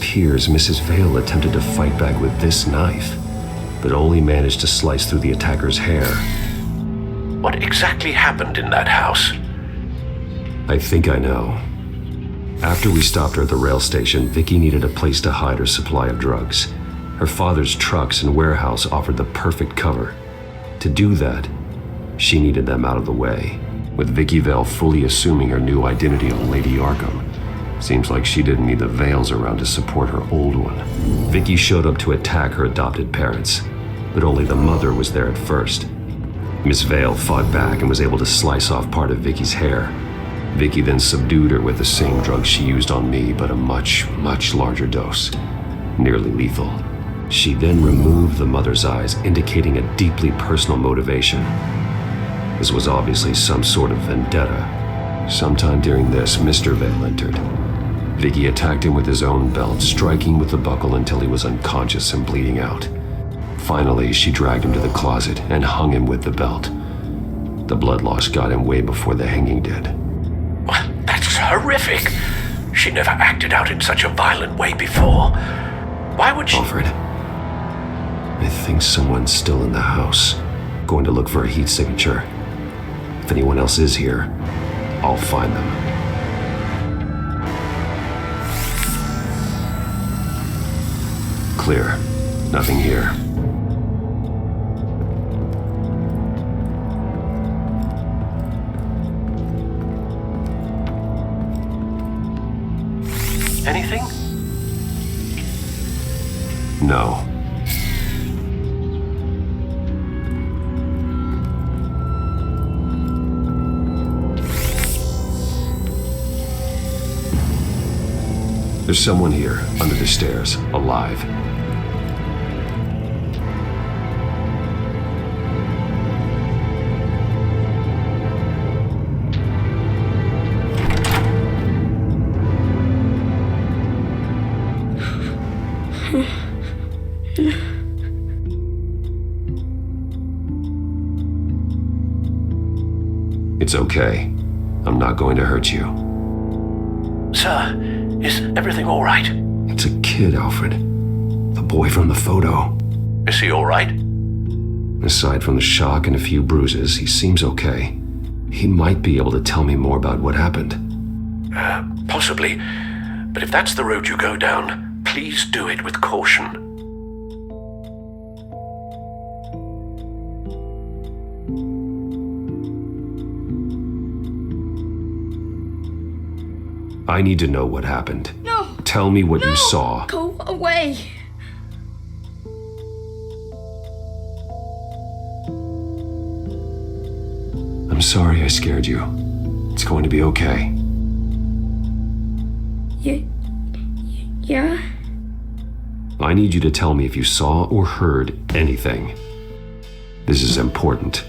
appears Mrs. Vale attempted to fight back with this knife, but only managed to slice through the attacker's hair. What exactly happened in that house? I think I know. After we stopped her at the rail station, Vicky needed a place to hide her supply of drugs. Her father's trucks and warehouse offered the perfect cover. To do that, she needed them out of the way, with Vicky Vale fully assuming her new identity of Lady Arkham. Seems like she didn't need the Vales around to support her old one. Vicky showed up to attack her adopted parents, but only the mother was there at first. Miss Vale fought back and was able to slice off part of Vicky's hair. Vicky then subdued her with the same drug she used on me, but a much, much larger dose. Nearly lethal. She then removed the mother's eyes, indicating a deeply personal motivation. This was obviously some sort of vendetta. Sometime during this, Mr. Vale entered. Vicky attacked him with his own belt, striking with the buckle until he was unconscious and bleeding out. Finally, she dragged him to the closet and hung him with the belt. The blood loss got him way before the hanging did. That's horrific. She never acted out in such a violent way before. Why would she... Alfred, I think someone's still in the house. Going to look for a heat signature. If anyone else is here, I'll find them. Clear. Nothing here. Anything? No. There's someone here, under the stairs, alive. It's okay. I'm not going to hurt you. Sir, is everything all right? It's a kid, Alfred. The boy from the photo. Is he all right? Aside from the shock and a few bruises, he seems okay. He might be able to tell me more about what happened. Possibly. But if that's the road you go down, please do it with caution. I need to know what happened. No! Tell me what you saw. Go away! I'm sorry I scared you. It's going to be okay. Yeah? I need you to tell me if you saw or heard anything. This is important.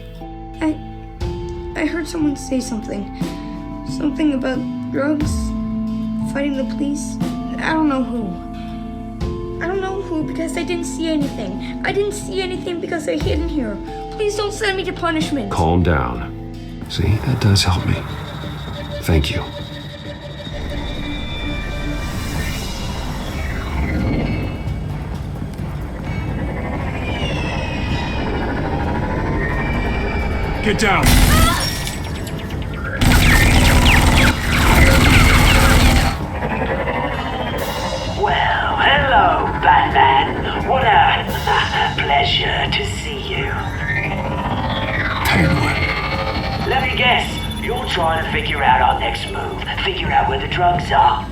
I heard someone say something. Something about drugs, fighting the police. I don't know who. I don't know who because I didn't see anything. I didn't see anything because I hid in here. Please don't send me to punishment. Calm down. See, that does help me. Thank you. Get down! Well, hello, Batman. What a pleasure to see you. Let me guess, you're trying to figure out our next move. Figure out where the drugs are.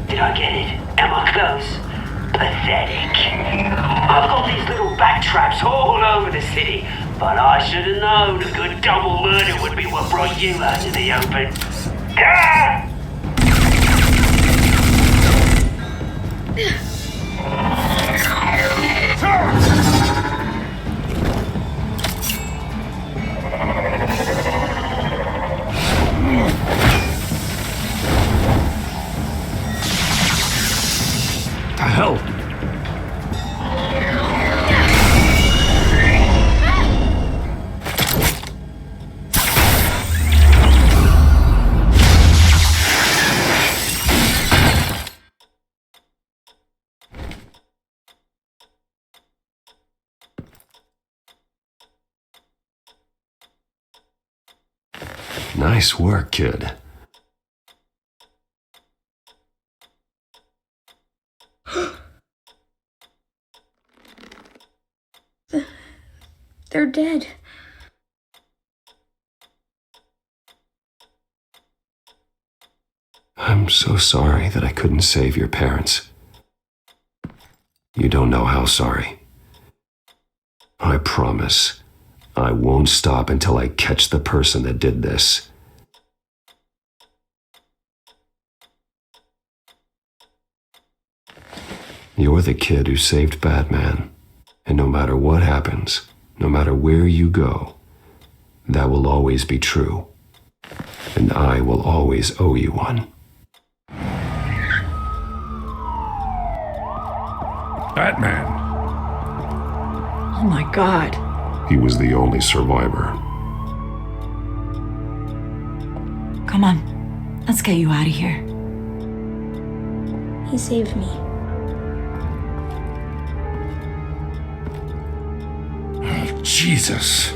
Did I get it? Am I close? Pathetic. I've got these little bat traps all over the city, but I should have known a good double murder would be what brought you out to the open. Ah! The hell? Nice work, kid. They're dead. I'm so sorry that I couldn't save your parents. You don't know how sorry. I promise, I won't stop until I catch the person that did this. You're the kid who saved Batman, and no matter what happens, no matter where you go, that will always be true. And I will always owe you one. Batman. Oh my God. He was the only survivor. Come on, let's get you out of here. He saved me. Oh, Jesus.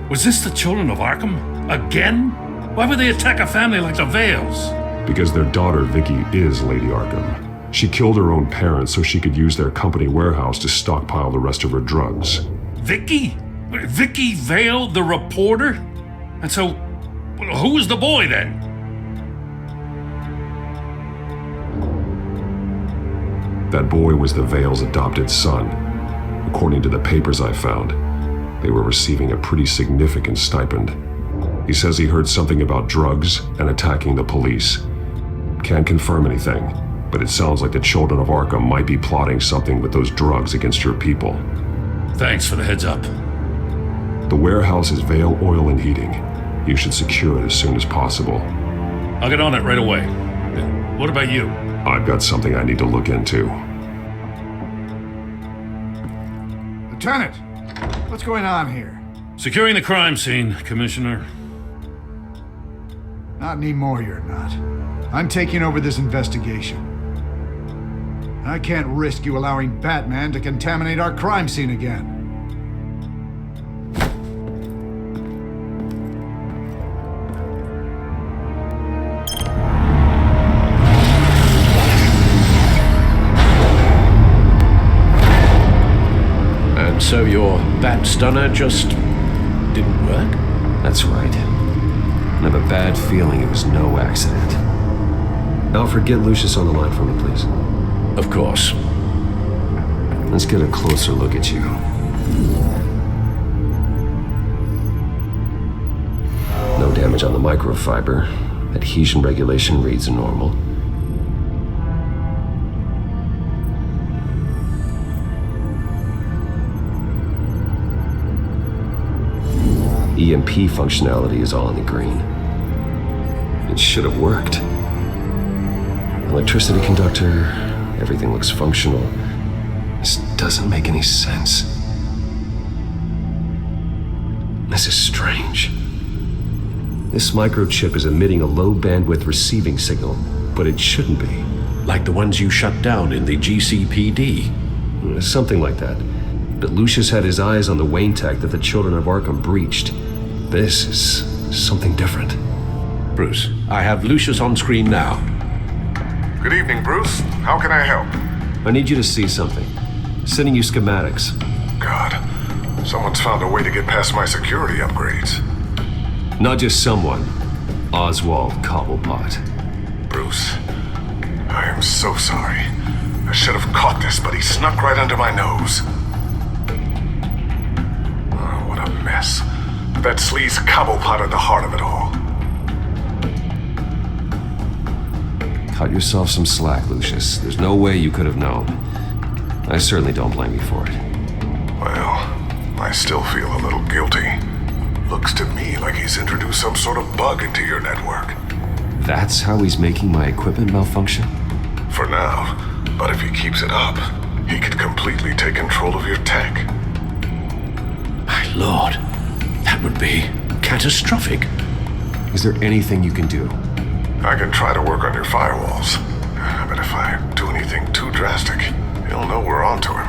Was this the children of Arkham? Again? Why would they attack a family like the Vales? Because their daughter, Vicky, is Lady Arkham. She killed her own parents so she could use their company warehouse to stockpile the rest of her drugs. Vicky? Vicky Vale, the reporter? And so, who was the boy then? That boy was the Vale's adopted son. According to the papers I found, they were receiving a pretty significant stipend. He says he heard something about drugs and attacking the police. Can't confirm anything, but it sounds like the children of Arkham might be plotting something with those drugs against your people. Thanks for the heads up. The warehouse is Vale Oil and Heating. You should secure it as soon as possible. I'll get on it right away. What about you? I've got something I need to look into. Lieutenant, what's going on here? Securing the crime scene, Commissioner. Not anymore, you're not. I'm taking over this investigation. I can't risk you allowing Batman to contaminate our crime scene again. And so your bat stunner just didn't work? That's right. I have a bad feeling it was no accident. Alfred, get Lucius on the line for me, please. Of course. Let's get a closer look at you. No damage on the microfiber. Adhesion regulation reads normal. EMP functionality is all in the green. It should have worked. Electricity conductor, everything looks functional. This doesn't make any sense. This is strange. This microchip is emitting a low bandwidth receiving signal, but it shouldn't be. Like the ones you shut down in the GCPD? Something like that. But Lucius had his eyes on the Wayne tech that the children of Arkham breached. This is something different. Bruce, I have Lucius on screen now. Good evening, Bruce. How can I help? I need you to see something. Sending you schematics. God, someone's found a way to get past my security upgrades. Not just someone. Oswald Cobblepot. Bruce, I am so sorry. I should have caught this, but he snuck right under my nose. Oh, what a mess. That sleaze Cobblepot at the heart of it all. Cut yourself some slack, Lucius. There's no way you could have known. I certainly don't blame you for it. Well, I still feel a little guilty. Looks to me like he's introduced some sort of bug into your network. That's how he's making my equipment malfunction? For now, but if he keeps it up, he could completely take control of your tech. My lord, that would be catastrophic. Is there anything you can do? I can try to work on your firewalls, but if I do anything too drastic, he'll know we're onto him.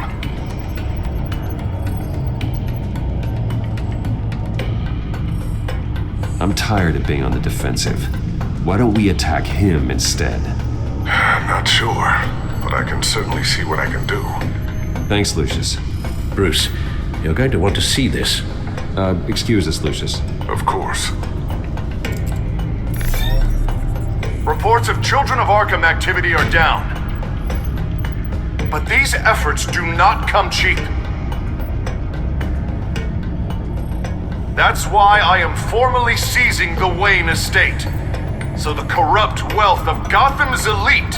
I'm tired of being on the defensive. Why don't we attack him instead? I'm not sure, but I can certainly see what I can do. Thanks, Lucius. Bruce, you're going to want to see this. Excuse us, Lucius. Of course. Reports of Children of Arkham activity are down. But these efforts do not come cheap. That's why I am formally seizing the Wayne estate, so the corrupt wealth of Gotham's elite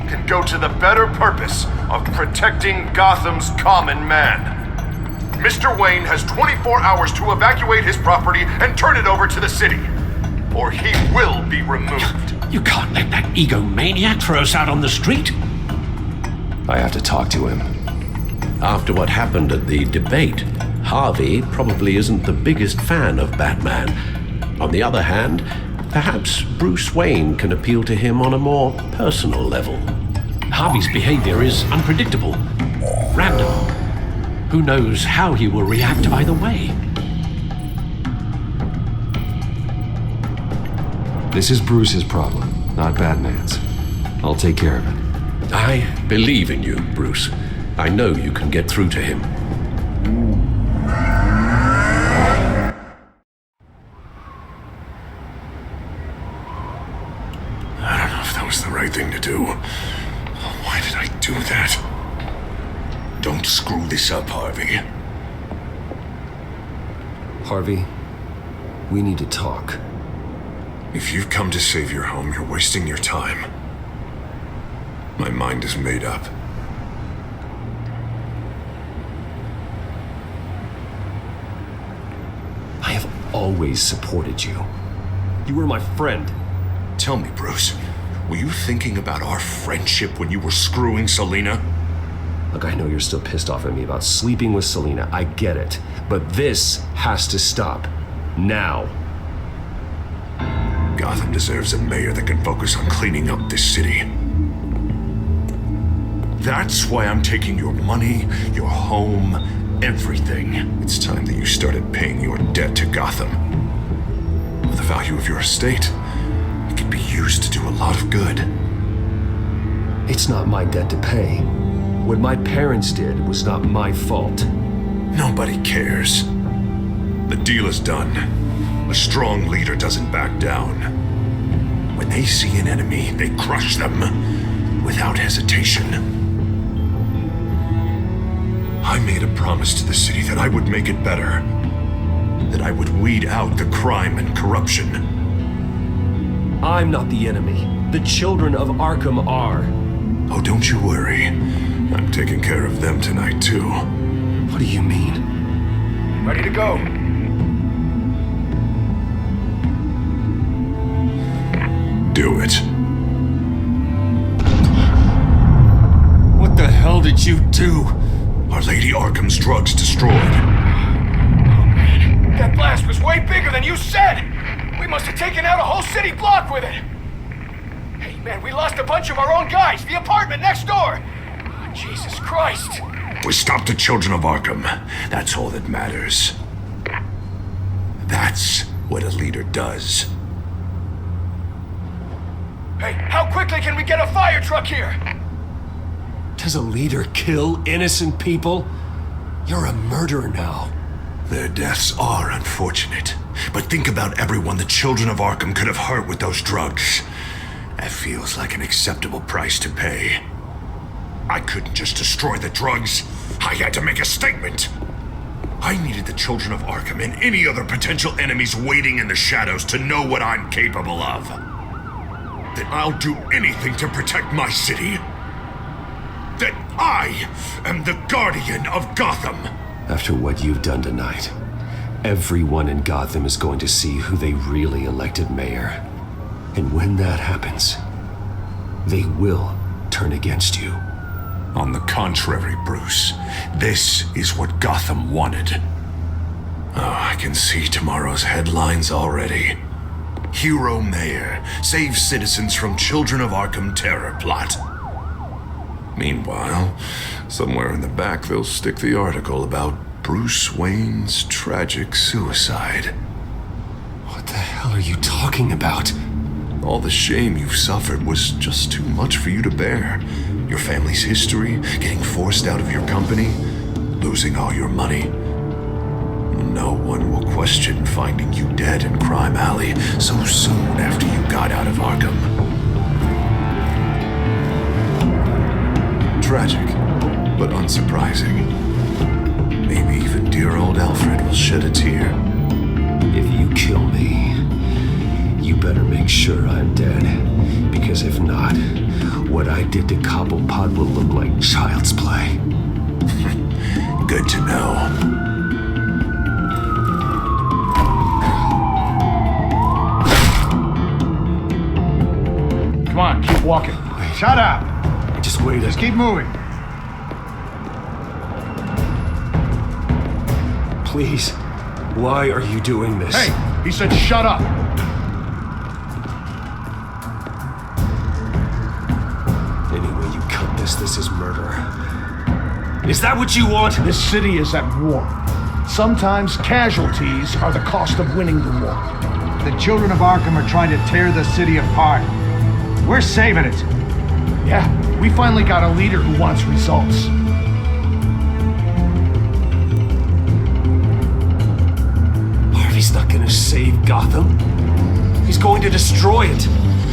can go to the better purpose of protecting Gotham's common man. Mr. Wayne has 24 hours to evacuate his property and turn it over to the city, or he will be removed. You can't let that egomaniac throw us out on the street. I have to talk to him. After what happened at the debate, Harvey probably isn't the biggest fan of Batman. On the other hand, perhaps Bruce Wayne can appeal to him on a more personal level. Harvey's behavior is unpredictable, random. Who knows how he will react either way? This is Bruce's problem, not Batman's. I'll take care of it. I believe in you, Bruce. I know you can get through to him. I don't know if that was the right thing to do. Why did I do that? Don't screw this up, Harvey. Harvey, we need to talk. If you've come to save your home, you're wasting your time. My mind is made up. I have always supported you. You were my friend. Tell me, Bruce, were you thinking about our friendship when you were screwing Selina? Look, I know you're still pissed off at me about sleeping with Selina. I get it. But this has to stop. Now. Gotham deserves a mayor that can focus on cleaning up this city. That's why I'm taking your money, your home, everything. It's time that you started paying your debt to Gotham. For the value of your estate, it could be used to do a lot of good. It's not my debt to pay. What my parents did was not my fault. Nobody cares. The deal is done. A strong leader doesn't back down. When they see an enemy, they crush them without hesitation. I made a promise to the city that I would make it better. That I would weed out the crime and corruption. I'm not the enemy. The children of Arkham are. Oh, don't you worry. I'm taking care of them tonight, too. What do you mean? Ready to go. Do it. What the hell did you do? Our Lady Arkham's drugs destroyed. Oh, man. That blast was way bigger than you said! We must have taken out a whole city block with it! Hey, man, we lost a bunch of our own guys! The apartment next door! Oh, Jesus Christ! We stopped the Children of Arkham. That's all that matters. That's what a leader does. Hey, how quickly can we get a fire truck here? Does a leader kill innocent people? You're a murderer now. Their deaths are unfortunate. But think about everyone the Children of Arkham could have hurt with those drugs. That feels like an acceptable price to pay. I couldn't just destroy the drugs. I had to make a statement. I needed the Children of Arkham and any other potential enemies waiting in the shadows to know what I'm capable of. That I'll do anything to protect my city. That I am the guardian of Gotham. After what you've done tonight, everyone in Gotham is going to see who they really elected mayor. And when that happens, they will turn against you. On the contrary, Bruce, this is what Gotham wanted. Oh, I can see tomorrow's headlines already. Hero Mayor saves citizens from Children of Arkham terror plot. Meanwhile, somewhere in the back they'll stick the article about Bruce Wayne's tragic suicide. What the hell are you talking about? All the shame you've suffered was just too much for you to bear. Your family's history, getting forced out of your company, losing all your money. No one will question finding you dead in Crime Alley so soon after you got out of Arkham. Tragic, but unsurprising. Maybe even dear old Alfred will shed a tear. If you kill me, you better make sure I'm dead. Because if not, what I did to Cobblepot will look like child's play. Good to know. Come on, keep walking. Shut up! Just wait. Just keep moving. Please, why are you doing this? Hey, he said shut up! Any way you cut this is murder. Is that what you want? This city is at war. Sometimes casualties are the cost of winning the war. The children of Arkham are trying to tear the city apart. We're saving it. Yeah, we finally got a leader who wants results. Harvey's not gonna save Gotham. He's going to destroy it.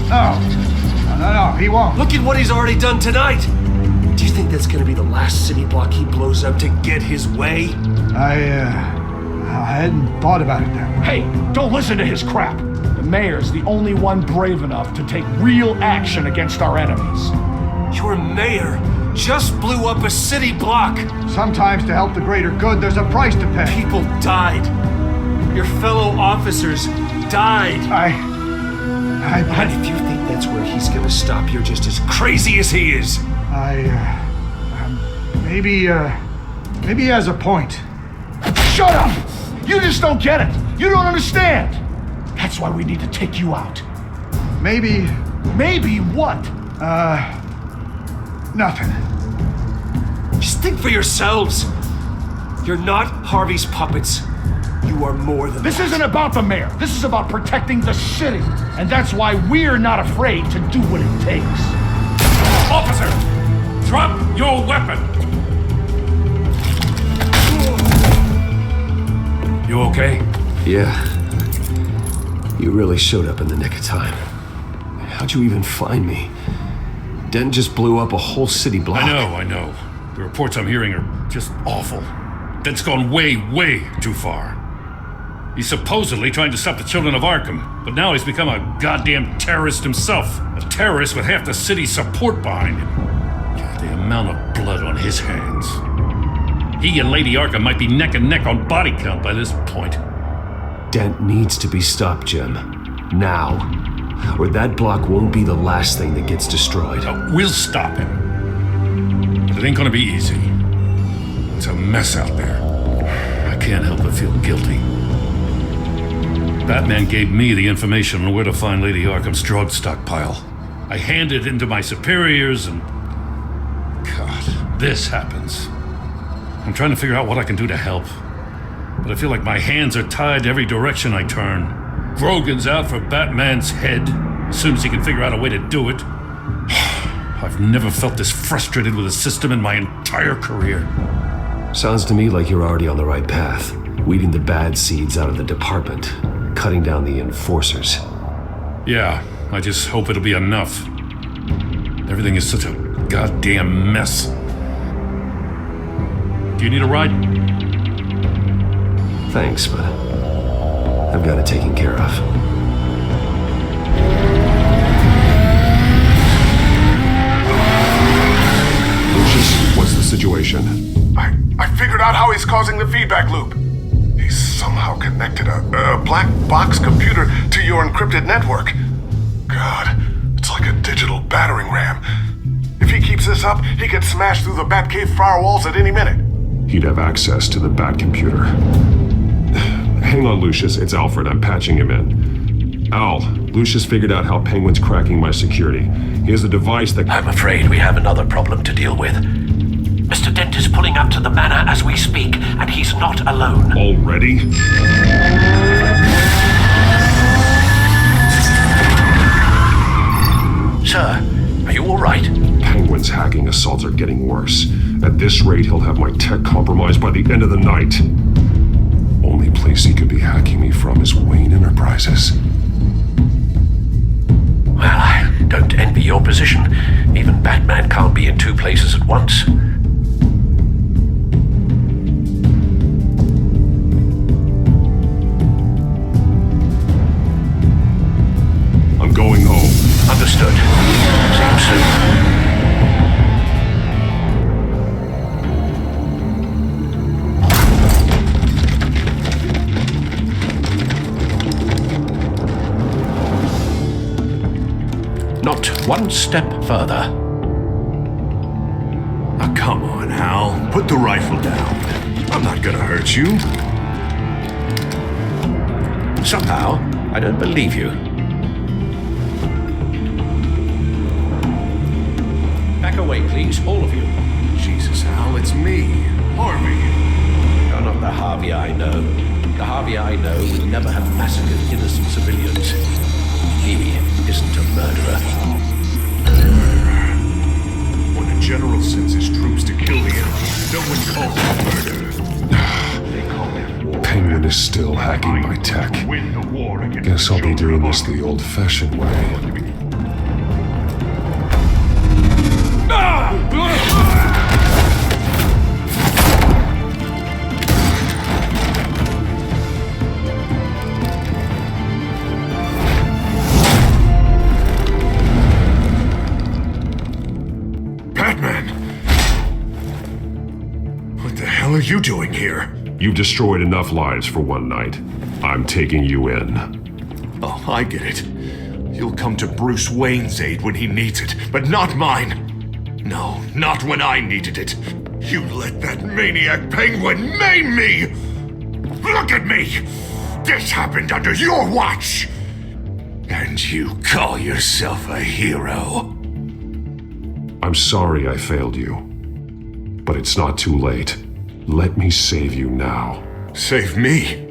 No, he won't. Look at what he's already done tonight. Do you think that's gonna be the last city block he blows up to get his way? I hadn't thought about it that way. Hey, don't listen to his crap. The mayor's the only one brave enough to take real action against our enemies. Your mayor just blew up a city block. Sometimes to help the greater good, there's a price to pay. People died. Your fellow officers died. And if you think that's where he's gonna stop, you're just as crazy as he is. Maybe he has a point. Shut up! You just don't get it. You don't understand. That's why we need to take you out. Maybe what? Nothing. Just think for yourselves. You're not Harvey's puppets. You are more than This that. isn't about the mayor. This is about protecting the city. And that's why we're not afraid to do what it takes. Officer! Drop your weapon! You okay? Yeah. You really showed up in the nick of time. How'd you even find me? Dent just blew up a whole city block. I know. The reports I'm hearing are just awful. Dent's gone way, way too far. He's supposedly trying to stop the children of Arkham, but now he's become a goddamn terrorist himself. A terrorist with half the city's support behind him. The amount of blood on his hands. He and Lady Arkham might be neck and neck on body count by this point. Dent needs to be stopped, Jim. Now. Or that block won't be the last thing that gets destroyed. We'll stop him. But it ain't gonna be easy. It's a mess out there. I can't help but feel guilty. Batman gave me the information on where to find Lady Arkham's drug stockpile. I handed it to my superiors and... God, this happens. I'm trying to figure out what I can do to help. But I feel like my hands are tied every direction I turn. Grogan's out for Batman's head as soon as he can figure out a way to do it. I've never felt this frustrated with a system in my entire career. Sounds to me like you're already on the right path. Weeding the bad seeds out of the department. Cutting down the enforcers. Yeah, I just hope it'll be enough. Everything is such a goddamn mess. Do you need a ride? Thanks, but I've got it taken care of. Lucius, what's the situation? I figured out how he's causing the feedback loop. He's somehow connected a black box computer to your encrypted network. God, it's like a digital battering ram. If he keeps this up, he could smash through the Batcave firewalls at any minute. He'd have access to the Bat computer. Hang on, Lucius. It's Alfred. I'm patching him in. Al, Lucius figured out how Penguin's cracking my security. He has a device that... I'm afraid we have another problem to deal with. Mr. Dent is pulling up to the manor as we speak, and he's not alone. Already? Sir, are you alright? Penguin's hacking assaults are getting worse. At this rate, he'll have my tech compromised by the end of the night. Only place he could be hacking me from is Wayne Enterprises. Well, I don't envy your position. Even Batman can't be in two places at once. I'm going home. Understood. See you soon. Not one step further. Ah, come on, Hal. Put the rifle down. I'm not gonna hurt you. Somehow, I don't believe you. Back away, please, all of you. Jesus, Hal, it's me, Harvey. You're not the Harvey I know. The Harvey I know would never have massacred innocent civilians. He isn't a murderer. When a general sends his troops to kill the enemy, no one calls it murder. They call it war. Penguin is still hacking my tech. Guess I'll be doing this the old-fashioned way. What are you doing here? You've destroyed enough lives for one night. I'm taking you in. Oh, I get it. You'll come to Bruce Wayne's aid when he needs it, but not mine. No, not when I needed it. You let that maniac Penguin maim me! Look at me! This happened under your watch! And you call yourself a hero? I'm sorry I failed you. But it's not too late. Let me save you now. Save me?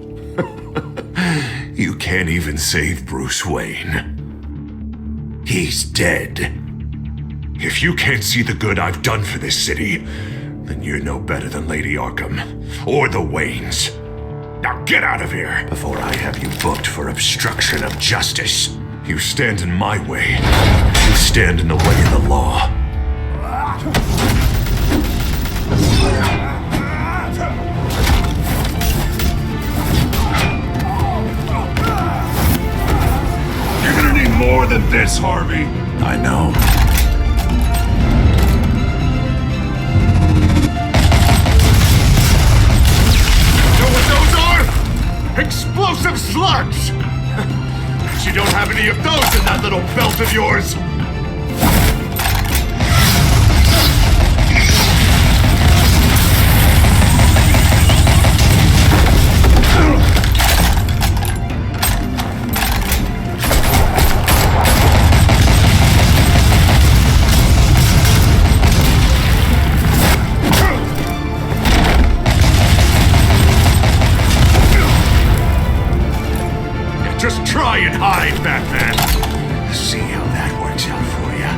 You can't even save Bruce Wayne. He's dead. If you can't see the good I've done for this city, then you're no better than Lady Arkham, or the Waynes. Now get out of here, before I have you booked for obstruction of justice. You stand in my way. You stand in the way of the law. You're gonna need more than this, Harvey. I know. Know what those are? Explosive slugs! But you don't have any of those in that little belt of yours! Just try and hide, Batman. See how that works out for you.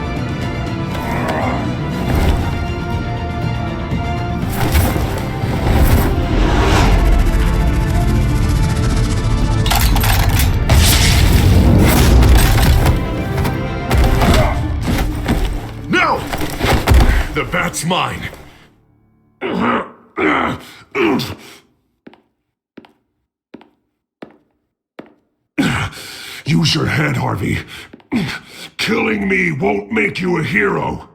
No! The bat's mine. Use your head, Harvey. Killing me won't make you a hero.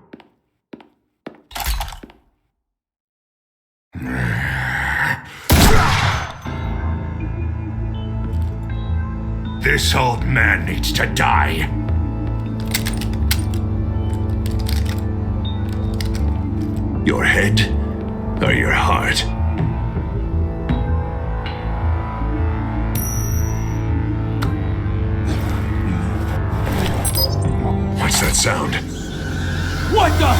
This old man needs to die. Your head or your heart? What's that sound? What the?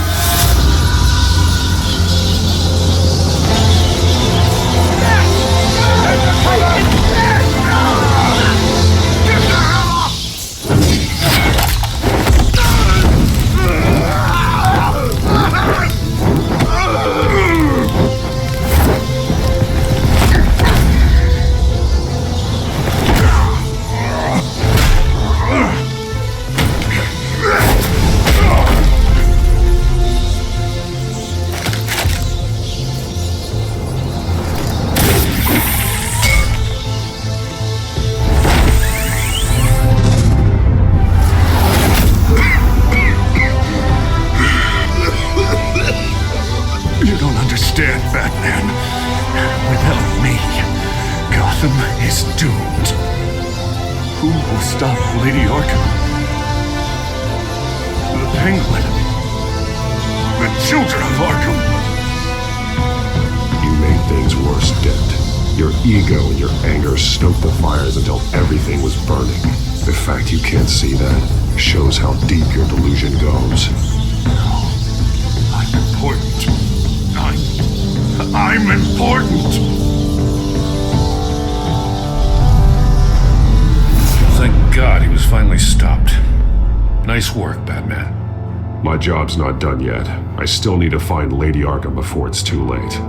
Gotham is doomed. Who will stop Lady Arkham? The Penguin. The children of Arkham. You made things worse, Dent. Your ego and your anger stoked the fires until everything was burning. The fact you can't see that shows how deep your delusion goes. I'm important. I'm important. Thank God he was finally stopped. Nice work, Batman. My job's not done yet. I still need to find Lady Arkham before it's too late.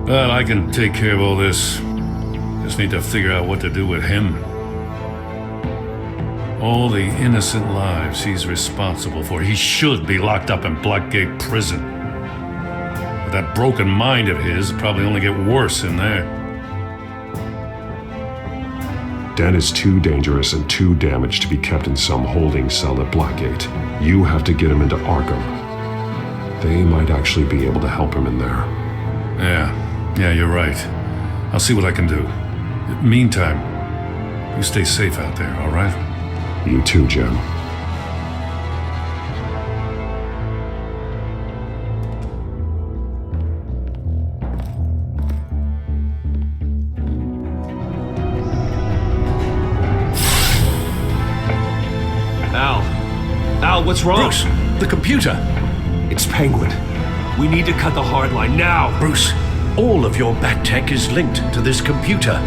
Well, I can take care of all this. Just need to figure out what to do with him. All the innocent lives he's responsible for. He should be locked up in Blackgate Prison. But that broken mind of his will probably only get worse in there. Dan is too dangerous and too damaged to be kept in some holding cell at Blackgate. You have to get him into Arkham. They might actually be able to help him in there. Yeah, you're right. I'll see what I can do. Meantime, you stay safe out there, all right? You too, Jim. Al, what's wrong? Bruce, the computer. It's Penguin. We need to cut the hard line now. Bruce, all of your bat tech is linked to this computer.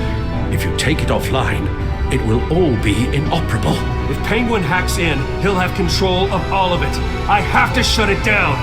If you take it offline, it will all be inoperable. If Penguin hacks in, he'll have control of all of it. I have to shut it down.